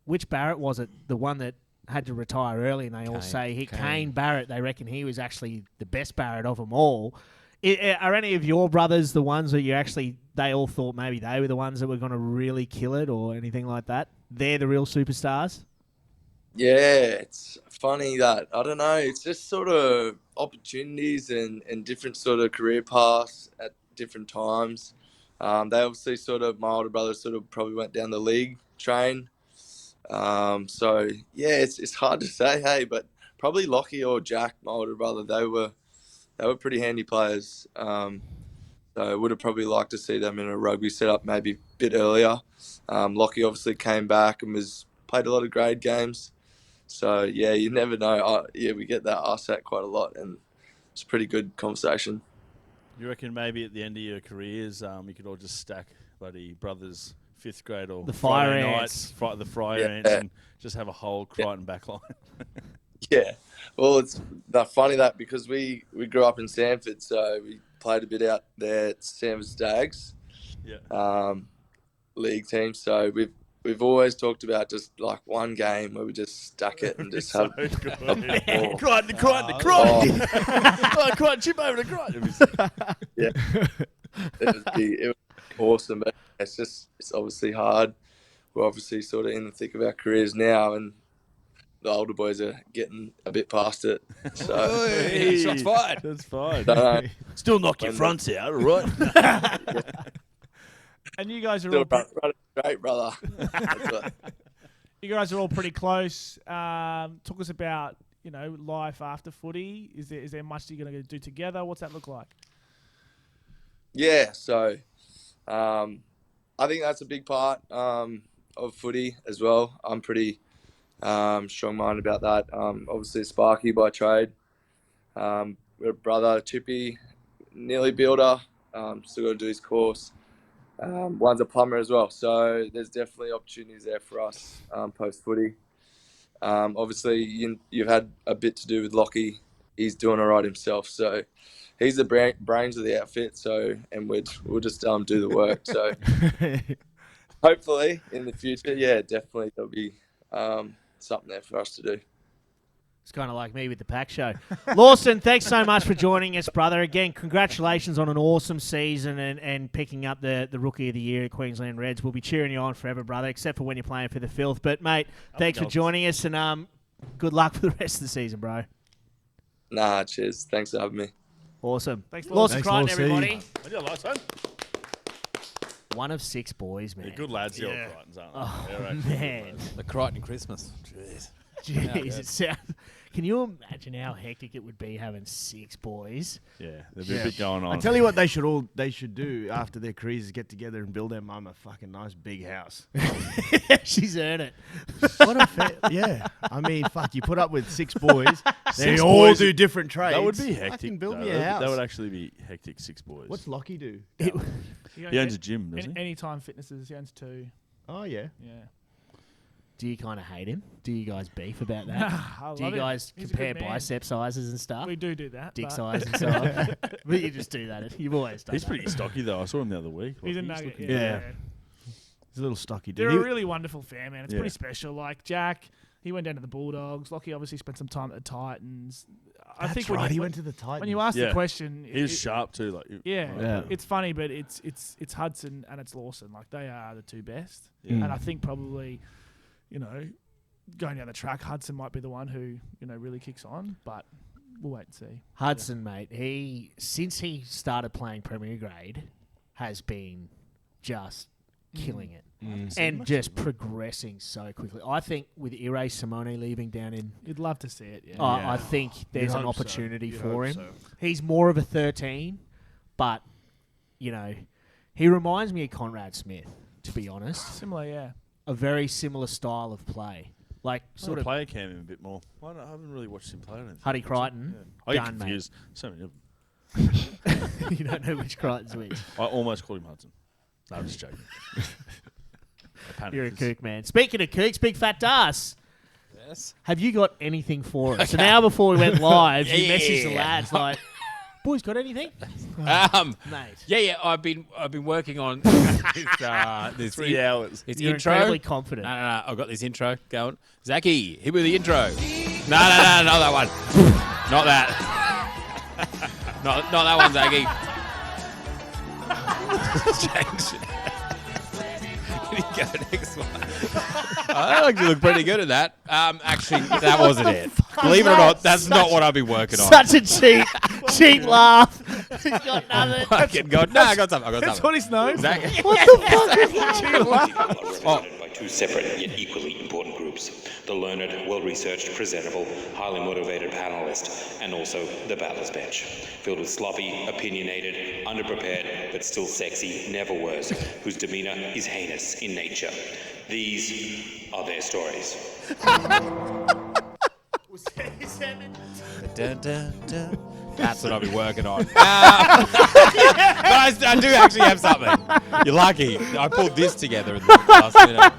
which Barrett was it, the one that had to retire early, and they all say Kane Barrett, they reckon he was actually the best Barrett of them all. Are any of your brothers the ones that they all thought maybe they were the ones that were going to really kill it or anything like that? They're the real superstars? Yeah, it's funny that, I don't know, it's just sort of opportunities and different sort of career paths at different times. They obviously my older brother probably went down the league train. So, yeah, it's hard to say, hey, but probably Lockie or Jack, my older brother, they were pretty handy players. So I would have probably liked to see them in a rugby setup maybe a bit earlier. Lockie obviously came back and played a lot of grade games. So, yeah, you never know. We get that asked that quite a lot, and it's a pretty good conversation. You reckon maybe at the end of your careers, you could all just stack bloody brothers 5th grade or the Fire Friday Ants. nights, the Fire Ants, and just have a whole Crichton backline? Yeah. Well, it's funny that because we grew up in Sanford, so we played a bit out there at Sanford Stags, league team. So we've always talked about just like one game where we just stack it and just have Crichton. Crichton, chip over to Crichton. Yeah, it was awesome, but it's obviously hard. We're obviously sort of in the thick of our careers now, and the older boys are getting a bit past it. So shots fired. That's fine. Still knock your fronts out, all right? And you guys are still all running straight, brother. you guys are all pretty close. Talk us about, you know, life after footy. Is there much that you're going to do together? What's that look like? Yeah, so I think that's a big part of footy as well. I'm pretty strong-minded about that. Obviously, Sparky by trade. We've got a brother, Chippy, nearly builder. Still got to do his course. One's a plumber as well. So there's definitely opportunities there for us post-footy. Obviously, you've had a bit to do with Lockie. He's doing all right himself. So he's the brains of the outfit. So, and we'll just do the work. So hopefully in the future, yeah, definitely there'll be something there for us to do. It's kind of like me with the PAC show. Lawson, thanks so much for joining us, brother. Again, congratulations on an awesome season and picking up the Rookie of the Year at Queensland Reds. We'll be cheering you on forever, brother, except for when you're playing for the Filth. But, mate, thanks for joining us, and good luck for the rest of the season, bro. Nah, cheers. Thanks for having me. Awesome. Thanks, Lawson Lawson. Crichton, everybody. Lawson. One of 6 boys, man. They're good lads, the old Crichtons, aren't they? Oh, They're actually good man. lads. The Crichton Christmas. Jeez. Jeez, it sounds... Can you imagine how hectic it would be having 6 boys? Yeah, there'd be a bit going on. I tell you what they should do after their careers is get together and build their mum a fucking nice big house. She's earned it. What a yeah. I mean, fuck, you put up with 6 boys. They 6 all boys, do different trades. That would be hectic. Fucking build though. me a house. That would actually be hectic, 6 boys. What's Lockie do? He owns a gym, doesn't he? Anytime Fitnesses, he owns 2. Oh, yeah. Yeah. Do you kind of hate him? Do you guys beef about that? I Do you love him. guys He's a compare good man. bicep sizes and stuff? We do that. Dick but size and stuff. But you just do that. You've always done He's that. pretty stocky, though. I saw him the other week. He's a Like, nugget. looking Yeah. Yeah. He's a little stocky They're dude. a really wonderful fan, man. It's Yeah. pretty special. Like Jack, He went down to the Bulldogs. Lockie obviously spent some time at the Titans. I That's think right. He went to the Titans. when you ask the Yeah. question, He's sharp too. Like Yeah. it's funny, but it's Hudson and it's Lawson. Like they are the two best, Yeah. and I think probably, going down the track, Hudson might be the one who really kicks on, but we'll wait and see. Hudson, mate, since he started playing Premier Grade, has been just killing it. And just progressing so quickly. I think with Ire Simone leaving down in... You'd love to see it, yeah. I think there's an hope so. opportunity You'd for hope him. so. He's more of a 13, but, he reminds me of Conrad Smith, to be honest. Similar, yeah. A very similar style of play. Like, Sort of player cam him a bit more. I haven't really watched him play. I don't think. Huddy Crichton. Yeah. I get Gun, mate. confused. So many of them. You don't know which Crichton's which. I almost called him Hudson. No, I'm just joking. You're a kook, man. Speaking of kooks, Big Fat Das. Yes. Have you got anything for us? So now before we went live, you Yeah. messaged the lads like, boys, got anything? Mate. Yeah. I've been working on this 3 hours. This You're intro. incredibly confident. No. I've got this intro going. Zachy, hit me with the intro. No, not that one. Not that. not that one, Zachy. Change. Can you go next one? I actually look pretty good at that. Actually, that wasn't it. Believe it or not, that's not what I've been working on. Such a cheap laugh. He's got nothing. Fucking God. No, I got something. That's what he's known. Zach- What the fuck is that? Represented by two separate yet equally important groups: the learned, well-researched, presentable, highly motivated panelist, and also the battlers bench, filled with sloppy, opinionated, underprepared, but still sexy, never worse, whose demeanor is heinous in nature. These are their stories. Dun, dun, dun. That's what I'll be working on. But I do actually have something. You're lucky. I pulled this together in the last minute.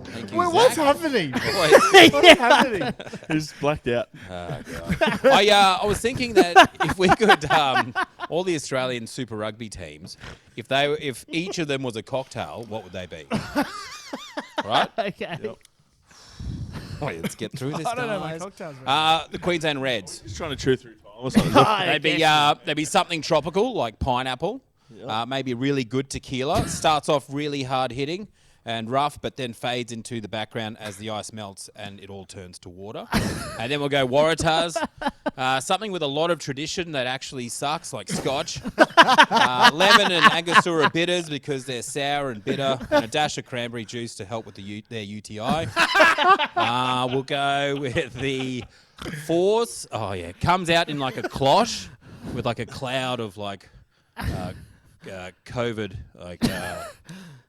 Thank you, Wait, what's Zach. happening? What's happening? He's blacked out. I was thinking that if we could, all the Australian Super Rugby teams, if each of them was a cocktail, what would they be? Right? Okay. Wait, let's get through this, I don't know my guys. cocktails. Right? The Queensland Reds. Just trying to chew through time or something. They'd be something tropical like pineapple, maybe really good tequila. Starts off really hard hitting and rough, but then fades into the background as the ice melts and it all turns to water. And then we'll go Waratahs, something with a lot of tradition that actually sucks, like Scotch. Lemon and Angostura bitters because they're sour and bitter, and a dash of cranberry juice to help with their UTI. We'll go with the Force. Oh yeah, comes out in like a cloche with like a cloud of like COVID, like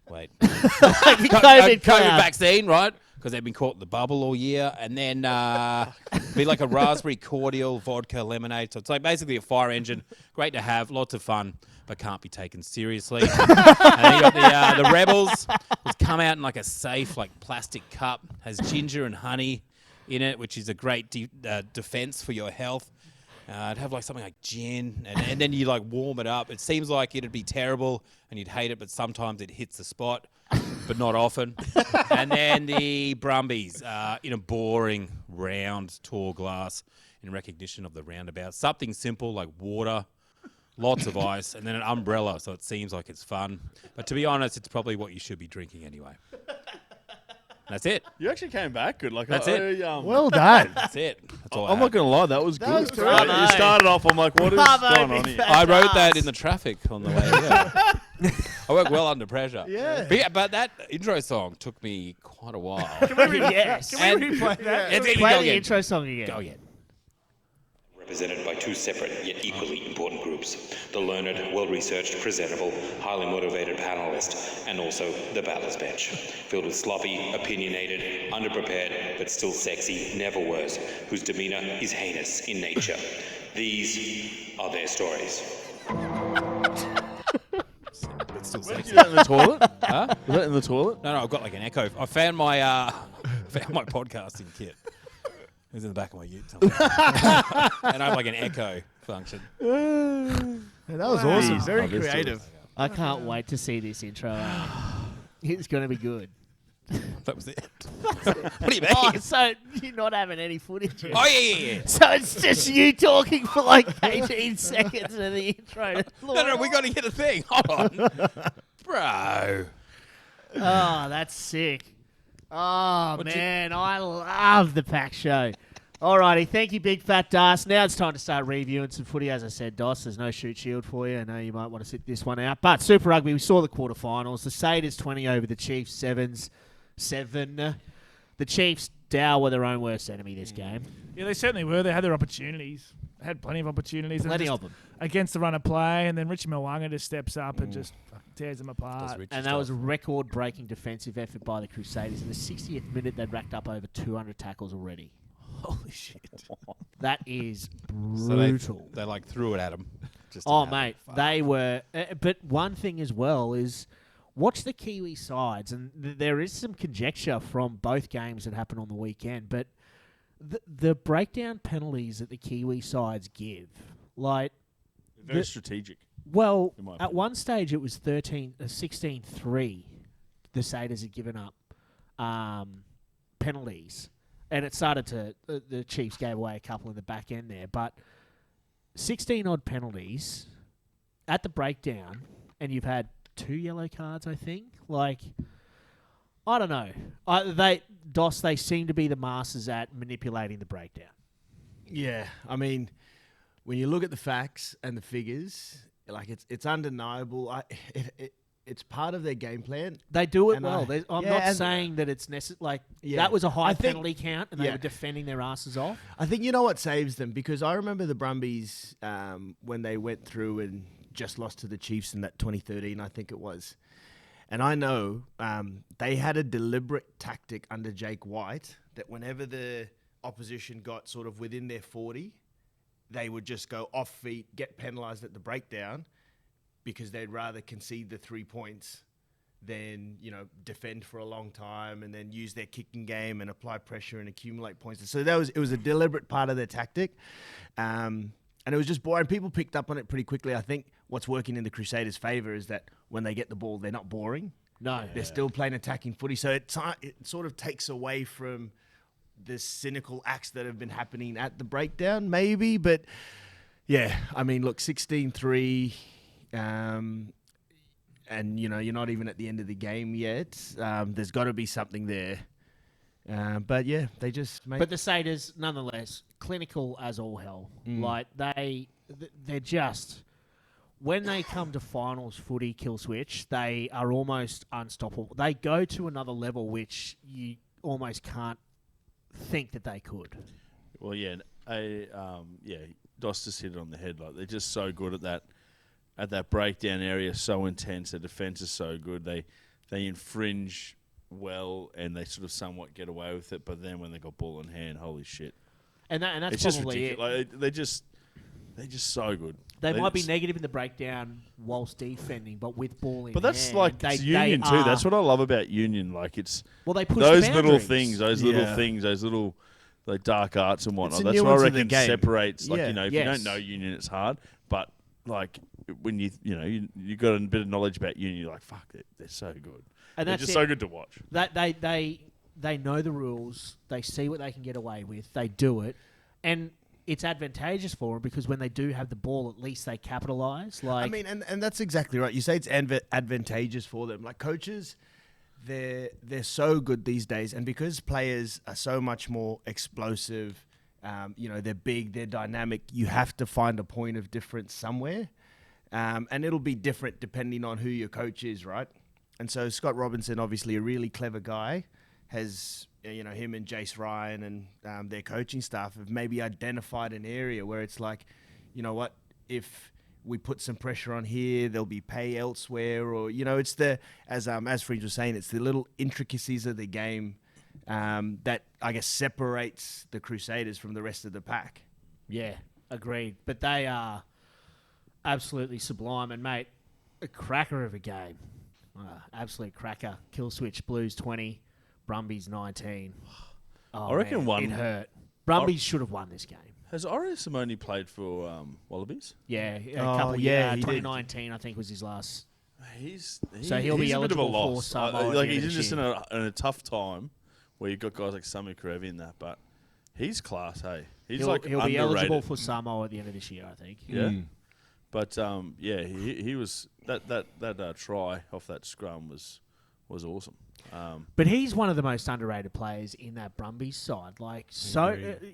wait, COVID COVID vaccine, right? Because they've been caught in the bubble all year, and then be like a raspberry cordial vodka lemonade. So it's like basically a fire engine. Great to have, lots of fun, but can't be taken seriously. And then you got the Rebels, which come out in like a safe like plastic cup, has ginger and honey in it, which is a great defense for your health. I'd have like something like gin, and then you like warm it up. It seems like it'd be terrible and you'd hate it, but sometimes it hits the spot, but not often. And then the Brumbies in a boring, round, tall glass in recognition of the roundabout. Something simple like water, lots of ice, and then an umbrella, so it seems like it's fun. But to be honest, it's probably what you should be drinking anyway. That's it. You actually came back good. Like That's it. Well done. That's it. That's all I I'm have. not going to lie, that was good. was great. You started off, I'm like, what is Bravo, going on Big here? Fat I wrote that Das. in the traffic on the way here. I work well under pressure. Yeah. But that intro song took me quite a while. Yes. And- replay that? It's- Play go the again. intro song again. Go again. Represented by two separate yet equally important groups: the learned, well-researched, presentable, highly motivated panelist, and also the battlers bench, filled with sloppy, opinionated, underprepared, but still sexy, never worse, whose demeanor is heinous in nature. These are their stories. It's still Was sexy. that in the toilet? Huh? Was that in the toilet? No, I've got like an echo. I found my podcasting kit. It was in the back of my ute somewhere. And I have like an echo function. That was awesome. Very Oh, this creative. I can't wait to see this intro. It's going to be good. That was it. What do you mean? Oh, so you're not having any footage. Oh, yeah. So it's just you talking for like 18 seconds of the intro. No, we got to get a thing. Hold on. Bro. Oh, that's sick. Oh, What's man, I love the PAC show. Alrighty, thank you, Big Fat Das. Now it's time to start reviewing some footy. As I said, Dos, there's no shoot shield for you. I know you might want to sit this one out. But Super Rugby, we saw the quarterfinals. The Satyrs 20 over the Chiefs 7. The Chiefs, Dow, were their own worst enemy this game. Yeah, they certainly were. They had their opportunities. They had plenty of opportunities. Plenty of them. Against the run of play, and then Richie Mwanga just steps up and just fucking tears them apart. And that was a record-breaking defensive effort by the Crusaders. In the 60th minute, they'd racked up over 200 tackles already. Holy shit. That is So brutal. they like threw it at him. Oh, mate, they were... but one thing as well is watch the Kiwi sides, and there is some conjecture from both games that happened on the weekend, but the breakdown penalties that the Kiwi sides give, like... Very strategic. Well, in my at opinion. one stage it was 16-3. The Satyrs had given up penalties. And it started to... the Chiefs gave away a couple in the back end there. But 16-odd penalties at the breakdown, and you've had 2 yellow cards, I think. Like, I don't know. They seem to be the masters at manipulating the breakdown. Yeah, I mean, when you look at the facts and the figures, like it's undeniable. It's part of their game plan. They do it And well. I'm not saying that it's necessary. Like, that was a high penalty count, and they were defending their asses off. I think you know what saves them, because I remember the Brumbies when they went through and just lost to the Chiefs in that 2013, I think it was. And I know they had a deliberate tactic under Jake White that whenever the opposition got sort of within their 40, they would just go off feet, get penalised at the breakdown, because they'd rather concede the 3 points than, defend for a long time and then use their kicking game and apply pressure and accumulate points. So it was a deliberate part of their tactic. And it was just boring. People picked up on it pretty quickly. I think what's working in the Crusaders' favour is that when they get the ball, they're not boring. No. They're still playing attacking footy. So it sort of takes away from the cynical acts that have been happening at the breakdown, maybe. But, yeah, I mean, look, 16-3... and you're not even at the end of the game yet. There's got to be something there. But yeah, they just make. But the Satyrs, nonetheless, clinical as all hell. Like they're just, when they come to finals footy, kill switch, they are almost unstoppable. They go to another level which you almost can't think that they could. Well, yeah, Dos just hit it on the head. Like, they're just so good at that. At that breakdown area, so intense. Their defense is so good. They infringe well, and they sort of somewhat get away with it. But then when they got ball in hand, holy shit! And that's it's just probably ridiculous. it. Like, they're just so good. They might be negative in the breakdown whilst defending, but with ball in But that's hand, like they Union too. That's what I love about Union. Like, it's they push those the little boundaries. things, those little like dark arts and whatnot. It's a That's what I nuance of the reckon game. separates. Like, Yeah. if you don't know Union, it's hard. But like, when you got a bit of knowledge about Union, you're like, fuck, they're so good. And they're that's just it. so good to watch. They know the rules. They see what they can get away with. They do it, and it's advantageous for them because when they do have the ball, at least they capitalise. Like, I mean, and that's exactly right. You say it's advantageous for them. Like, coaches, they're so good these days, and because players are so much more explosive, they're big, they're dynamic. You have to find a point of difference somewhere, and it'll be different depending on who your coach is, right? And so Scott Robinson, obviously a really clever guy, has him and Jace Ryan and their coaching staff have maybe identified an area where it's like, you know what, if we put some pressure on here, there'll be pay elsewhere, or it's as Fringe was saying, it's the little intricacies of the game that I guess separates the Crusaders from the rest of the pack. yeah, agreed. But they are absolutely sublime, and mate, a cracker of a game, absolute cracker. Kill switch, Blues 20, Brumbies 19. Oh, I reckon man, it hurt. Brumbies should have won this game. Has Ore Simone played for Wallabies? Yeah, a Oh, couple yeah, years. he did. 2019, I think, was his last So he'll be he's a bit of a eligible for loss. Samoa. Like he's just in a tough time where you've got guys like Sami Karev in that, but he's class. Hey, he'll be underrated. eligible for Samoa at the end of this year, I think. Yeah, but he was that try off that scrum was awesome. But he's one of the most underrated players in that Brumbies side. Like,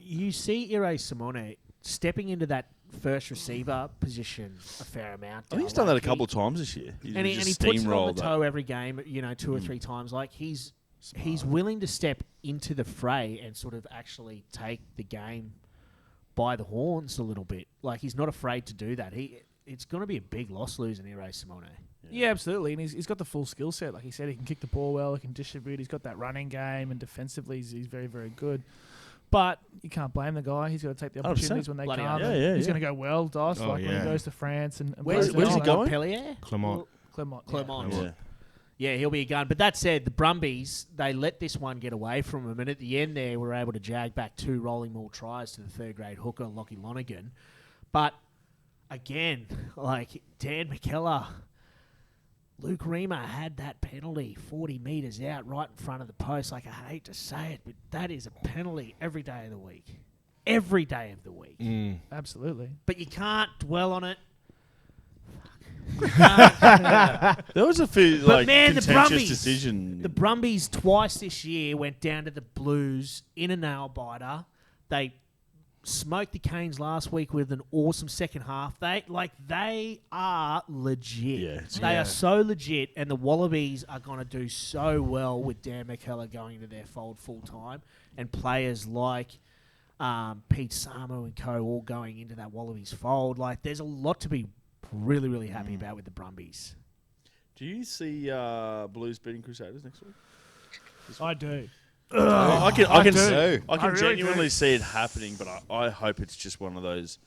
you see Ire Simone stepping into that first receiver position a fair amount. I think he's done that a couple of times this year. He puts it on the toe every game, 2 or 3 times. Like, he's willing to step into the fray and sort of actually take the game by the horns a little bit. Like, he's not afraid to do that. It's going to be a big loss losing Ire Simone. Yeah, absolutely. And he's got the full skill set. Like he said, he can kick the ball well, he can distribute, he's got that running game, and defensively he's very, very good. But you can't blame the guy. He's got to take the opportunities when they come. He's going to go well, Dos, when he goes to France. And where's he going? Montpellier? Clermont. Yeah, he'll be a gun. But that said, the Brumbies, they let this one get away from them. And at the end there, we were able to jag back 2 rolling maul tries to the third-grade hooker, Lockie Lonergan. But, again, like Dan McKellar, Luke Rima had that penalty 40 metres out right in front of the post. Like, I hate to say it, but that is a penalty every day of the week. Every day of the week. Absolutely. But you can't dwell on it. There was a few contentious decision. The Brumbies twice this year went down to the Blues in a nail biter. They smoked the Canes last week with an awesome second half. They are legit. They are so legit, and the Wallabies are going to do so well with Dan McKellar going into their fold full time, and players like Pete Samu and co all going into that Wallabies fold. Like, there's a lot to be really, really happy about with the Brumbies. Do you see Blues beating Crusaders next week? I do. I can really genuinely see it happening, but I hope it's just one of those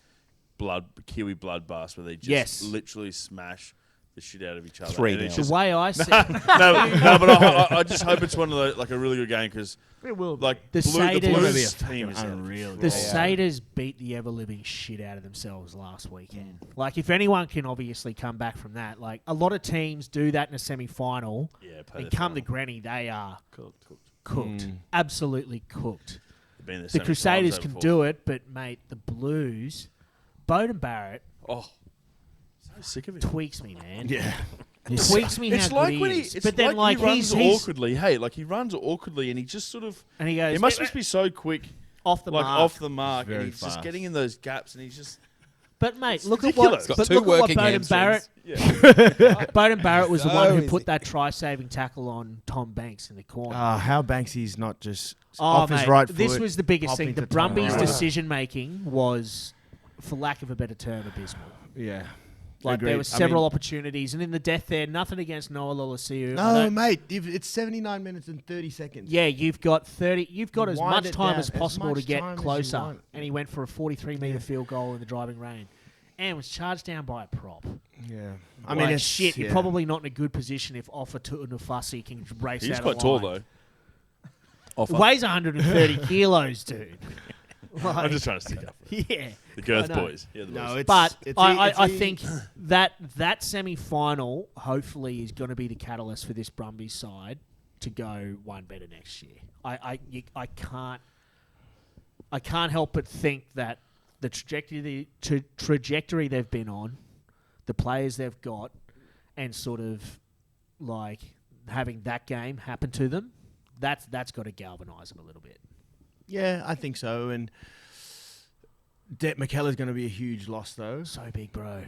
Kiwi bloodbaths where they just literally smash the shit out of each other. 3-0. The way I see it. But I just hope it's one of those, like a really good game, because it will be. Like the Blues team is unreal. The Satyrs beat the ever-living shit out of themselves last weekend. Like, if anyone can obviously come back from that, like, a lot of teams do that in a semi-final, and come the granny, they are cooked. Absolutely cooked. The Crusaders can do it, but, mate, the Blues, Bowden Barrett, so sick of it. Tweaks me, man. Yeah. Tweaks me how good he is. But then, like, he runs awkwardly. Hey, like, he runs awkwardly, and he just sort of... And he goes... He must just be so quick. Off the mark. And he's fast. just getting in those gaps, and he's just... But, mate, look ridiculous. at what Bowden Barrett... Bowden Barrett was the one who put that try-saving tackle on Tom Banks in the corner. How Banksy's not just off his right foot. This was the biggest thing. The Brumbies' Tom. decision-making was, for lack of a better term, abysmal. Yeah. Like, there were several opportunities, and in the death there, nothing against Noah Lolosiu. No, mate, it's 79 minutes and 30 seconds. Yeah, you've got as Wind much it time down, as possible to get time as you closer, want. and he went for a 43-metre field goal in the driving rain, and was charged down by a prop. Yeah, I mean, it's shit. You're probably not in a good position if Offa Tu'unufasi can race He's out quite of tall, line. though. He weighs 130 kilos, dude. Like, I'm just trying to stick up. Yeah. The Girth boys. Yeah, the boys. But I think that semi-final hopefully is going to be the catalyst for this Brumbies side to go one better next year. I can't help but think that the trajectory they've been on, the players they've got, and sort of like having that game happen to them, that's got to galvanise them a little bit. Yeah, I think so. And Det McKellar's going to be a huge loss, though. So big, bro.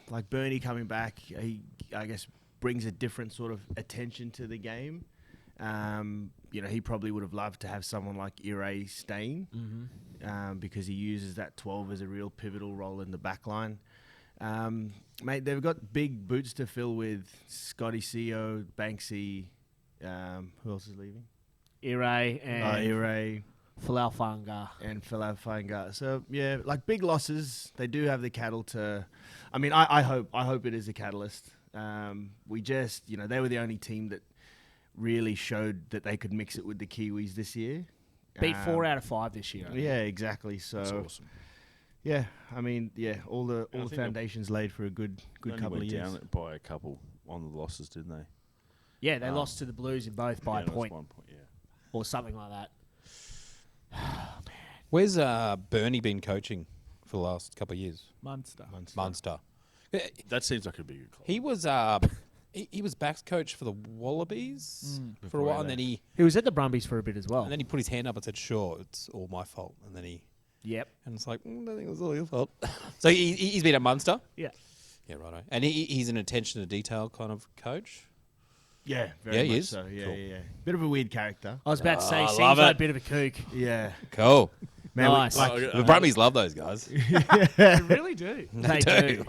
Like Bernie coming back, he, I guess, brings a different sort of attention to the game. He probably would have loved to have someone like Ire staying because he uses that 12 as a real pivotal role in the back line. Mate, they've got big boots to fill with Scotty Seo, Banksy. Who else is leaving? Ire and Falafanga. So yeah, like big losses. They do have the cattle to. I mean, I hope it is a catalyst. We just, they were the only team that really showed that they could mix it with the Kiwis this year. Beat 4 out of 5 this year. Yeah, exactly. So that's awesome. Yeah, I mean, all the foundations laid for a good couple of years. Down by a couple on the losses, didn't they? Yeah, they lost to the Blues in both by a it was point 1 point. Yeah. or something like that. Where's Bernie been coaching for the last couple of years? Munster. Munster. That seems like a big club. He was he was backs coach for the Wallabies for a while, and then he was at the Brumbies for a bit as well. put his hand up and said, "Sure, it's all my fault." And then he and it's like, I think it was all your fault. So he's been at Munster. Yeah. Yeah, righto. And he's an attention to detail kind of coach. Yeah, Yeah, very he much is. so. Yeah, Cool. yeah. Bit of a weird character. I was about to say, I seems love like it. a bit of a kook. Yeah. Cool. Man, Nice. The Brumbies love those guys. They really do. They do.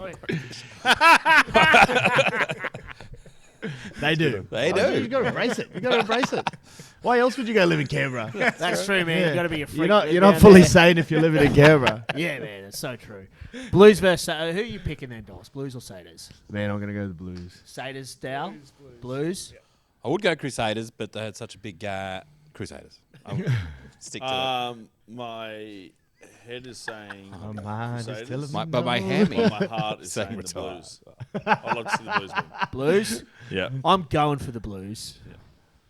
They do. They do. You got to embrace it. You got to embrace it. Why else would you go live in Canberra? That's true, man. You got to be a freak. You're not fully sane if you're living in Canberra. Yeah, man, that's so true. Blues versus who are you picking then, Doss? Blues or Satyrs? Man, I'm gonna go the Blues. Satyrs, Dow? Blues? I would go Crusaders, but they had such a big Crusaders. I would stick to that. My head is saying Oh, man, Crusaders. just tell us. But my hammy. But my heart is Saying saying the retire. Blues. I'd love to see the Blues win. Blues? Yeah. I'm going for the Blues.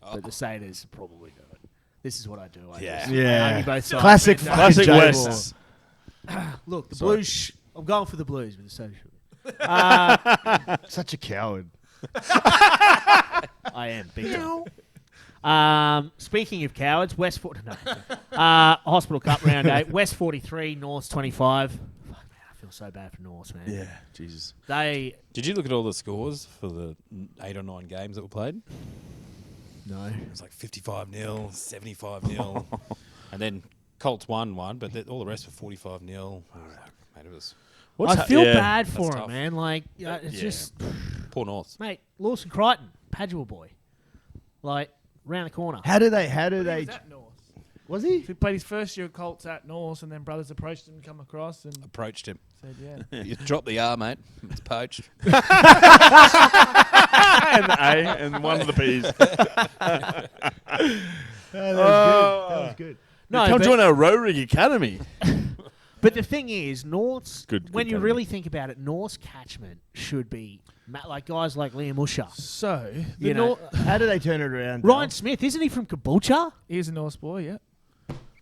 But the Satyrs probably do it. This is what I do. I Yeah. just Yeah. argue both sides. Classic Man, fucking Classic J Wests. Look, the Sorry. Blues. I'm going for the Blues with the Satyrs. Such a coward. I am big time. Speaking of cowards, Hospital Cup round 8, West 43, North 25. Fuck, man, I feel so bad for North, man. Yeah. Jesus. They Did you look at all the scores for the 8 or 9 games that were played? no. It was like 55-0, 75-0. And then Colts won one, but all the rest were 45-0. Mate, it was I feel yeah. bad for That's him, tough. man. Like it's Yeah. just, poor North. mate. Lawson Crichton, Padua boy, like round the corner. How do they? He was at North. Was he? He played his first year at Colts at North, and then brothers approached him to come across and Approached him. said, yeah. You dropped the R, mate. It's poached. And the A and one of the P's. That was good. No, Come but, join our rowing academy. but the thing is, North's Good when you academy. really think about it, North's catchment should be like guys like Liam Usher. So, You know, How do they turn it around? Ryan Dal? Smith, isn't he from Caboolture? he's a North boy, yeah.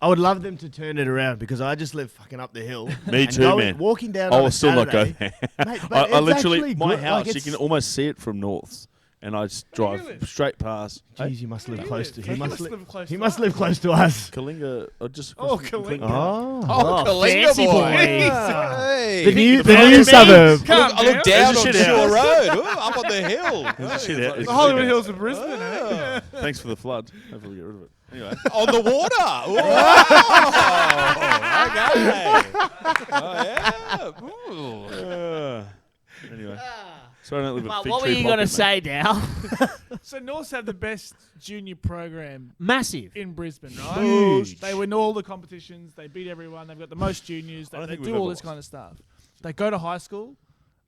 I would love them to turn it around because I just live fucking up the hill. Me and too, going- man. Walking down. I on will a still not go Saturday- there. Mate, but I it's literally, actually my good. house, Like, you can it's- almost see it from Norths. And I just drive straight past. Jeez, you must live you close live? to. He He must must live. live close He to must us. live close to us. Kalinga. Just Oh, across from Kalinga. Oh, Kalinga fancy boy. boy. Hey. the new fancy suburb. I look down There's on a shit Shore house. Road. Ooh, up on the hill. There's a shit out. The Hollywood Hills of Brisbane, eh? Thanks for the flood. Hopefully we get rid of it. Anyway. On the water. Ooh. Okay. Oh, yeah. Ooh. Anyway. So I don't live at Well, Fig what were Tree you going to Pocket, say, Dow? So Norths have the best junior program Massive. in Brisbane, right? Huge. They win all the competitions. They beat everyone. They've got the most juniors. I don't They think do we've all ever this lost. kind of stuff. They go to high school,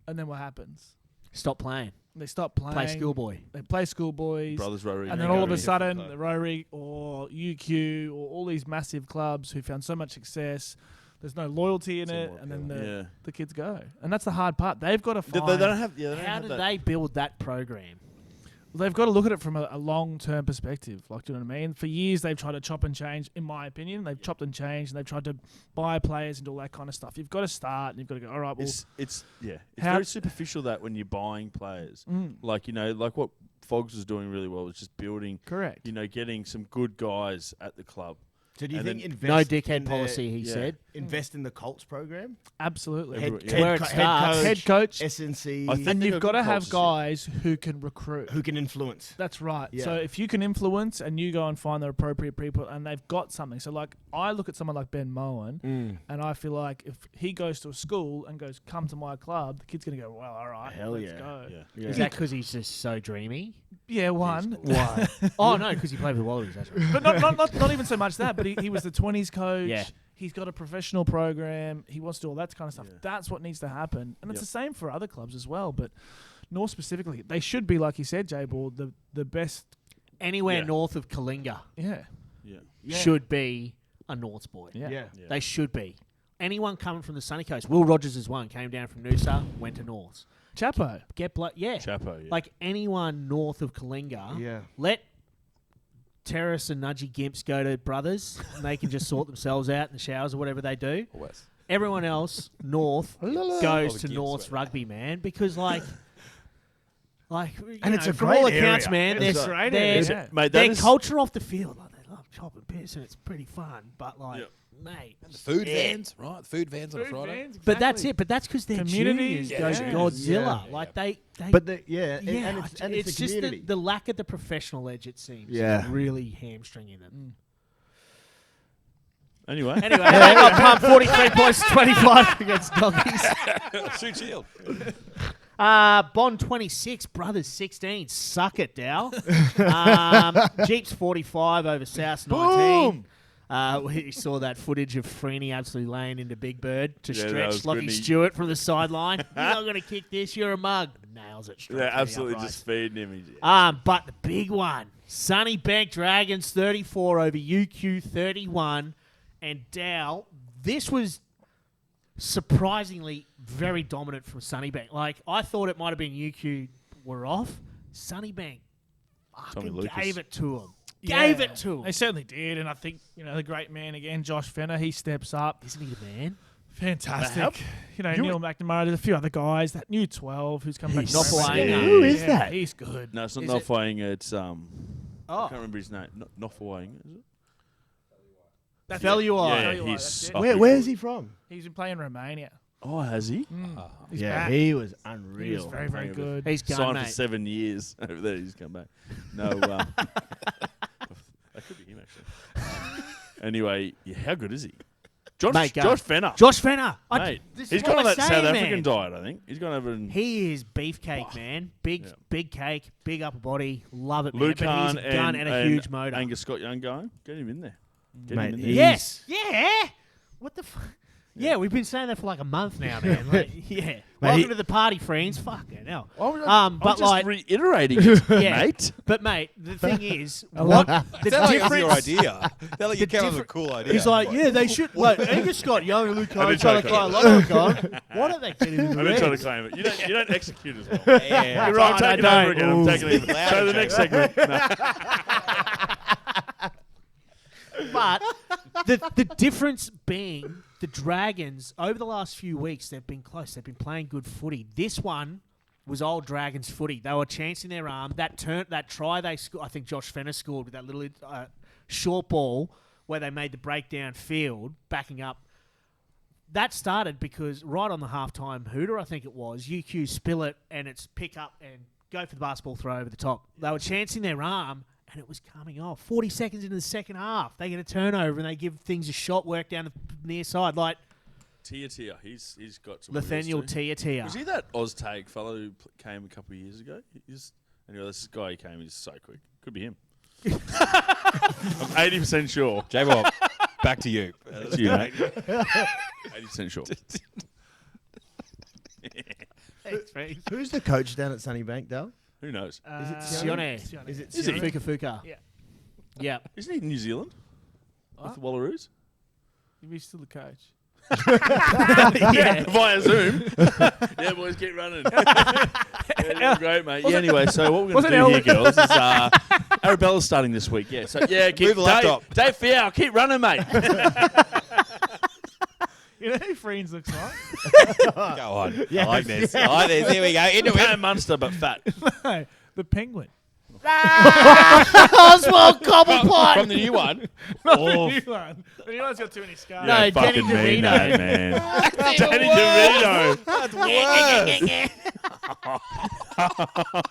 and then what happens? Stop playing. They stop playing. Play schoolboy. They play schoolboys. Brothers Rowing. And then all of a sudden, the Rotary or UQ or all these massive clubs who found so much success, there's no loyalty in it, Teamwork, and then yeah. the kids go. And that's the hard part. They've got to They find. don't have. Yeah, they don't How have did that. they build that program? They've got to look at it from a long-term perspective. Like, do you know what I mean? For years, they've tried to chop and change. In my opinion, they've chopped and changed, and they've tried to buy players and all that kind of stuff. You've got to start, and you've got to go. All right, well, It's How- very superficial that when you're buying players, like like what Fogs was doing really well was just building, correct. getting some good guys at the club. So do you And think then- invest No in dickhead the- policy, he yeah. said. Invest in the Colts program. Absolutely. Every- It's where it starts. Head coach, SNC. I think and they you've got got to good have coaches, guys who can recruit. who can influence. That's right. Yeah. So if you can influence and you go and find the appropriate people and they've got something. So like I look at someone like Ben Moen and I feel like if he goes to a school and goes, come to my club, the kid's going to go, well, all right, Hell let's yeah. go. Yeah. Is that because he's just so dreamy? Yeah, one. Why? Oh, no, because he played with Wallabies. That's right. But not even so much that, but he was the 20s coach. Yeah. He's got a professional program. He wants to do all that kind of stuff. Yeah. That's what needs to happen. And it's Yep. the same for other clubs as well. But North specifically, they should be, like you said, J-Ball, the best. Anywhere Yeah. north of Kalinga Yeah. Yeah. should be a Norths boy. Yeah. Yeah. Yeah. They should be. Anyone coming from the sunny coast. Will Rogers is one. Came down from Noosa, went to Norths. Chapo. Chapo, yeah. Like anyone north of Kalinga, Yeah. let Terrace and Nudgy Gimps go to Brothers, and they can just sort themselves out in the showers or whatever they do. West. Everyone else north Oh, goes the to Gimps North's were- rugby, man, because like, And it's a from great all accounts, area. man. It's a great area. Mate, that Their is- culture off the field, like they love chopping piss, and it's pretty fun. But like, Yep. mate, The food vans, right? The food vans on a Food Friday. vans, but that's exactly. it. But that's because their Community, juniors yeah. go to Yeah. Godzilla. Yeah. Like they But and it's a just community. the lack of the professional edge. It seems, Yeah. is really hamstringing them. Anyway. Anyway, they got pumped 43 points to 25 against Doggies. Shoot shield. Bond 26, Brothers 16. Suck it, Dow. Jeeps 45 over South 19. We saw that footage of Freeney absolutely laying into Big Bird to Yeah, that stretch was Lockie good. Stewart from the sideline. You're not going to kick this, you're a mug. Nails it straight. Yeah, through the absolutely uprights. just feeding him. But the big one, Sunnybank Dragons 34 over UQ 31. And Dow, this was surprisingly very dominant from Sunnybank. Like, I thought it might have been UQ were off. Sunnybank fucking Lucas. gave it to them. Yeah, Gave it to They him. certainly did, and I think the great man again, Josh Fenner, he steps up. Isn't he the man? Fantastic. Neil McNamara, there's a few other guys. That new 12 who's come back. He's from Nofuainga. Australia. Who is that? He's good. No, it's not Is it- Nofuainga. It's I Oh, can't remember his name. Nofuainga, is it? That's Felluai. Yeah, Felluai, he's that's it. fucking Where is good. he from? He's been playing in Romania. Oh, has he? He's Yeah, back. he was He unreal. was very, very good. He's gone, Signed for mate. 7 years over there. He's come back. No, that could be him actually. Anyway, yeah, how good is he? Mate, go. Josh Fenner. Josh Fenner. Mate, this he's is gone what on I'm that saying, South man. African diet, I think. He's gone over and He is beefcake, man. Big, Yeah. big cake, big upper body. Love it, man. But Lucan he's a gun and a huge motor. Angus Scott Young going. Get him in there. Get Mate, him in there. he- Yes. Yeah. What the fuck? Yeah, we've been saying that for like a month now, man. Like, yeah. Welcome to the party, friends. Fucking hell. I'm but just like, reiterating it, Yeah. mate. but mate, the thing is, love- the Sounds like it was your difference? idea. Sounds like you The came up with a different- cool idea. He's like, yeah, they should. Like, Angus Scott, Young, and Luke I did Cohen, try to Charlie claim Klein, Luke Cohen. Why don't they get him in I'm the not trying to Reds? claim it. You don't execute as well. yeah, You're I'm right, taking I over don't. again. I'm taking it. Louder, So the next segment. No. But the difference being the Dragons, over the last few weeks, they've been close. They've been playing good footy. This one was old Dragons footy. They were chancing their arm. That try they scored, I think Josh Fenner scored with that little short ball where they made the breakdown field, backing up. That started because right on the halftime hooter, I think it was, UQ spill it and it's pick up and go for the basketball throw over the top. They were chancing their arm and it was coming off. 40 seconds into the second half, they get a turnover and they give things a shot work down the near side. Like Tia, he's got some. Nathaniel wheels too. Tia. Was he that Oztag fellow who came a couple of years ago? Anyway, this guy who came. He's so quick. Could be him. I'm 80% sure. J-Bob, back to you. That's you, mate. 80% sure. Who's the coach down at Sunnybank, Dale? Who knows? Is it Sione. Is it Is he? Sione? Fuka Fuka. Yeah. Yeah. Isn't he in New Zealand? With the Wallaroos? He's still the coach. Yeah. Via Zoom. Yeah, boys, get running. Yeah, great, mate. Yeah, anyway, so what we're going to do here, girls, is Arabella's starting this week. Yeah, so yeah, keep Move the laptop. Dave Fiao, keep running, mate. You know who Friends looks like? Go on. I like this. I like this. Here we go. Into it. Pam Munster, but fat. No, the Penguin. Oswald Cobblepot. From the new one. Not the new one. The new one's got too many scars. No, Yeah, Danny fucking mean DeVito. that, man. Danny DeVito.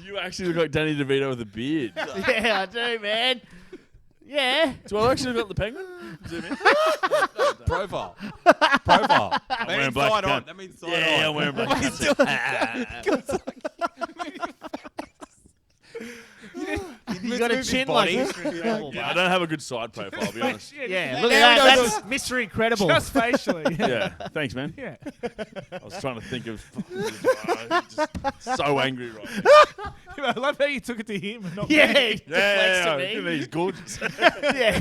You actually look like Danny DeVito with a beard. Yeah, I do, man. Yeah. Do I actually look like the Penguin? Zoom in. Profile. Profile. That wearing means black side on. cunt. That means side Yeah, on. I'm wearing black He's cunt. still- You got a chin like body. Mr. Incredible. Yeah, I don't have a good side profile, I'll be honest. Yeah, look Now at he that. knows That's Mr. Incredible. Just facially. Yeah, thanks, man. Yeah. I was trying to think of just so angry right now. I love how you took it to him and not Yeah, me. he deflects to Yeah, me. he's gorgeous. Yeah.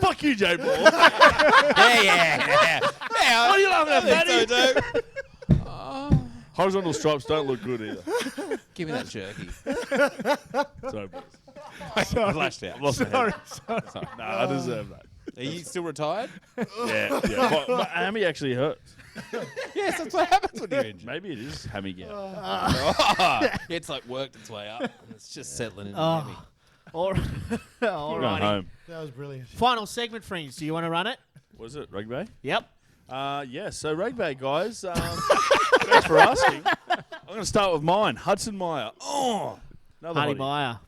Fuck you, Jay Ball. Yeah. What are you laughing at, I think so, Matty? too. Horizontal stripes don't look good either. Give me that jerky. Sorry, boys. Flashed out. Sorry. No, I deserve that. Are you still retired? Yeah. My hammy actually hurts. Yes, that's what happens when you're injured. Maybe it is hammy gout. It's like worked its way up. It's just settling in. Oh. Heavy. All Going home. That was brilliant. Final segment, friends. Do you want to run it? Was it rugby? Yep. Yeah. So rugby, guys. Thanks for asking. I'm going to start with mine. Hudson Meyer. Oh, another Hardy hottie. Meyer.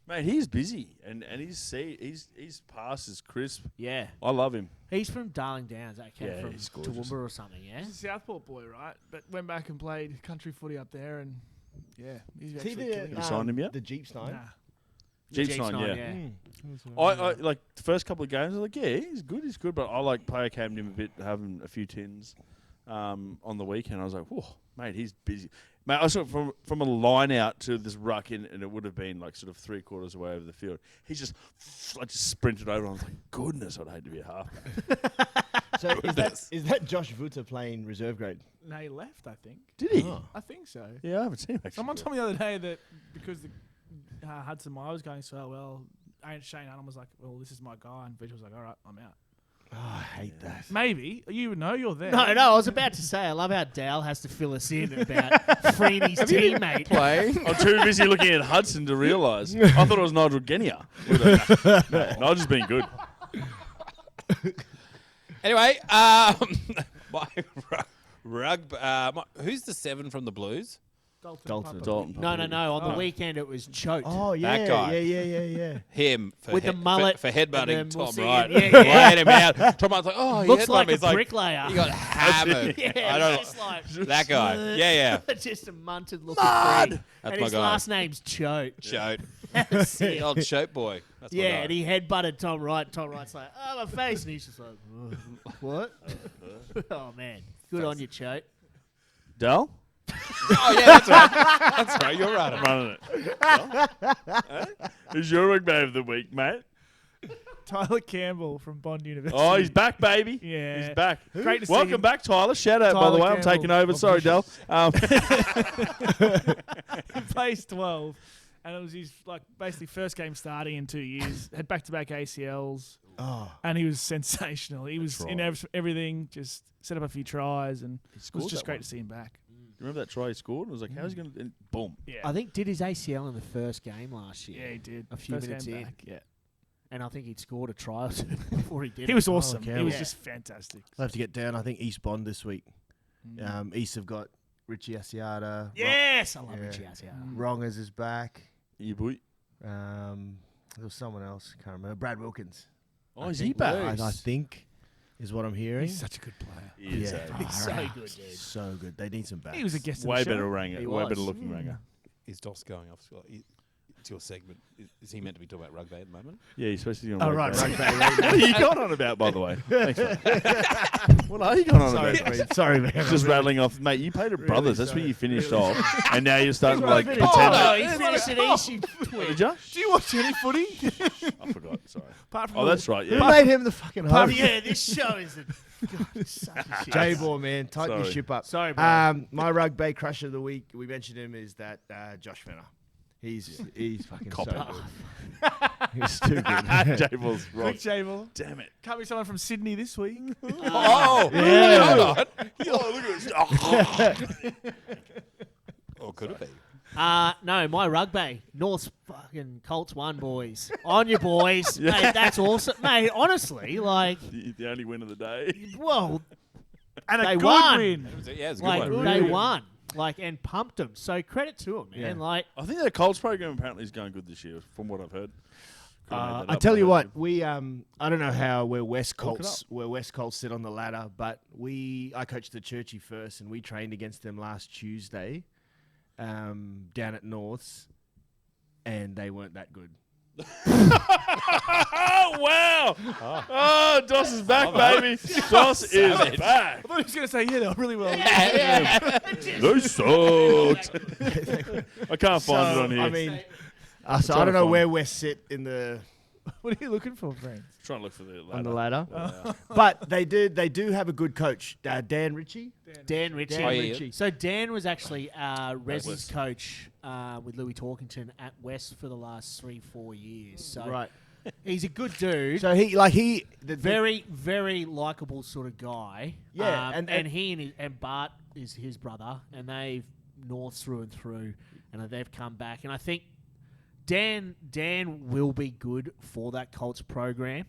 Mate, he's busy and his pass is crisp. Yeah. I love him. He's from Darling Downs. That came Yeah, from he's gorgeous. Toowoomba or something, yeah? He's a Southport boy, right? But went back and played country footy up there, and yeah, he's Is he actually killing You it. signed him yet? The Jeep Stein? Nah. Jeeps Jeeps nine, nine, yeah. I like the first couple of games. I was like, yeah, he's good, but I like player camed him a bit, having a few tins on the weekend. I was like, whoa, mate, he's busy. Mate, I saw it from a line out to this ruck in, and it would have been like sort of 3/4 away over the field. He just sprinted over. I was like, goodness, I'd hate to be a halfback. So is that Josh Vuta playing reserve grade? No, he left, I think. Did he? Oh. I think so. Yeah, I haven't seen him actually. Someone told me the other day that because the Hudson Meyer was going so well, Shane Allen was like, well, this is my guy. And Vigil was like, all right, I'm out. Oh, I hate that. Maybe. You would know, you're there. No, I was about to say, I love how Dale has to fill us in about Freeney's teammate. Playing. I'm too busy looking at Hudson to realise. I thought it was Nigel Genia. No, Nigel's been good. Anyway, who's the 7 from the Blues? Dalton. No. On the weekend, it was Choked. Oh, yeah. That guy. Yeah. Him for With the mullet for and then headbutting we'll Tom see Wright. it. Yeah. Laid him out. Tom Wright's like, oh, he Looks headbutted like me. a He's like, bricklayer. he got hammered. Yeah, I don't just like that guy. Yeah. just a munted looking thing. That's And my his guy. last name's Chote. Chote. Sick. The old chote boy. That's my Yeah, guy. and he headbutted Tom Wright. Tom Wright's like, oh, my face. And he's just like, what? Oh, man. Good on you, Chote. Dal? Oh, yeah, that's right. That's right. You're right. I'm running it. Who's your rugby of the week, mate? Tyler Campbell from Bond University. Oh, he's back, baby. Yeah. He's back. Great to see Welcome him. back, Tyler. Shout out, by Tyler the way. I'm Campbell. taking over. Sorry, Dal. He plays 12, and it was his basically first game starting in 2 years. Had back-to-back ACLs, and he was sensational. He was in everything. Just set up a few tries, and it was scored just that great one. to see him back. Remember that try he scored? I was like, how's he going to... Boom. Yeah, I think did his ACL in the first game last year. yeah, he did. A few First minutes game in. back, yeah. And I think he'd scored a try or two before he did He it. was awesome. Campbell. He was Yeah. just fantastic. I'll have to get down. I think East Bond this week. East have got Richie Asiata. Yes! I love Yeah. Richie Asiata. Wrongers is back. You boy. There was someone else. Can't remember. Brad Wilkins. Oh, is he back? I think is what I'm hearing. He's such a good player. He is, eh? He's so good, dude. So good. They need some backs. He was a guest in Way the show. better ranger. He Way was. better looking ranger. Is Dos going off to your segment? Is he meant to be talking about rugby at the moment? Yeah, he's supposed to be on Oh, rugby. right. What are you going on about, by the way? Thanks, mate. What are you going on Sorry, about? mate. Sorry, man. Just rattling off. Mate, you played at Brothers. That's where you finished off. And now you're starting to, That's like, where I pretend. Oh, finished. he finished it easy. Did you? Do you watch any footy? I forgot. Sorry. Apart from Oh, that's right. Who Yeah. made him the fucking host? Yeah, this show is such a shit. J-Ball, man. Tighten your Sorry. ship up. Sorry, bro. My rugby crush of the week, we mentioned him, is that Josh Fenner. He's fucking Cop so it. good. He's too good. J-Ball's rock. Big Jable. Damn it. Can't be someone from Sydney this week. Oh, Yeah. hold on. Oh, look at this. Or could it be? No, my rugby. North's fucking Colts won, boys. On you, boys. Mate, that's awesome. Mate, honestly, like, The only win of the day. well, And They a good won. win. Yeah, it's a good like one. they won. Like, and pumped them. So credit to them, man. Yeah. Like, I think their Colts program apparently is going good this year, from what I've heard. Could've made that I up, tell you but- what, we I don't know how where West Look it Colts sit on the ladder, but I coached the Churchy first, and we trained against them last Tuesday, down at Norths, and they weren't that good. Oh, wow. Oh, Doss is back, baby. Doss is back. I thought he was going to say, yeah, they were really well. They sucked. I can't find it on here. I mean, so trying I to don't know find where it. West sit in the What are you looking for, friends? Trying to look for the ladder. On the ladder. Yeah. But they do have a good coach, Dan Ritchie. Dan Ritchie. Oh, yeah. Ritchie. So Dan was actually Rez's West. coach with Louis Torkington at West for the last 3-4 years. So Right. he's a good dude. So Very, very likable sort of guy. Yeah, and he and Bart is his brother, and they've North through and through, and they've come back. And I think Dan will be good for that Colts program.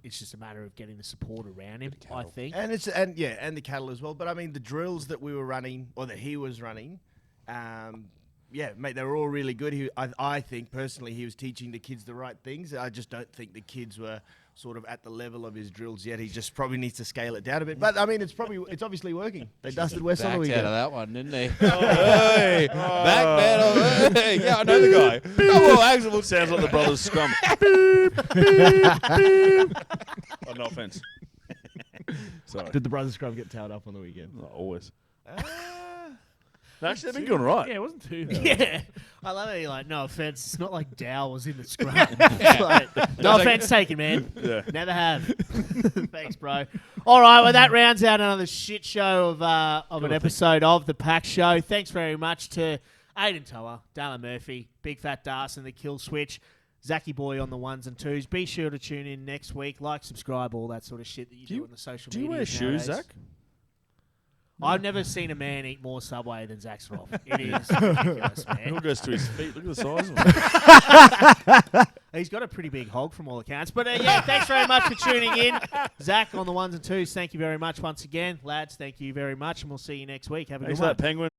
It's just a matter of getting the support around him, I think. and the cattle as well. But I mean, the drills that we were running, or that he was running, mate, they were all really good. I think personally, he was teaching the kids the right things. I just don't think the kids were sort of at the level of his drills yet. He just probably needs to scale it down a bit. But I mean, it's obviously working. They dusted West on the Backed out weekend. of that one, didn't he? Hey, back battle. Hey, yeah, I know the guy. Double Axel Sounds like the brothers scrum. Oh, no offense. Sorry. Did the brothers scrum get towed up on the weekend? Not always. No, actually, they've been going right. Yeah, it wasn't too bad. Yeah. I love how you're like, no offense, it's not like Dow was in the scrum. Like, no offense taken, man. Yeah. Never have. Thanks, bro. All right, well, that rounds out another shit show of an episode of The PAC Show. Thanks very much to Aiden Toa, Dallin Murphy, Big Fat Das and the Kill Switch, Zachy Boy on the ones and twos. Be sure to tune in next week. Like, subscribe, all that sort of shit that you do on the social media. Do you wear shoes, Zach? I've never seen a man eat more Subway than Zach's Roth. It is ridiculous, It man. all goes to his feet. Look at the size of him. He's got a pretty big hog from all accounts. But yeah, thanks very much for tuning in. Zach on the ones and twos, thank you very much once again. Lads, thank you very much. And we'll see you next week. Have a Thanks good for one. that, Penguin.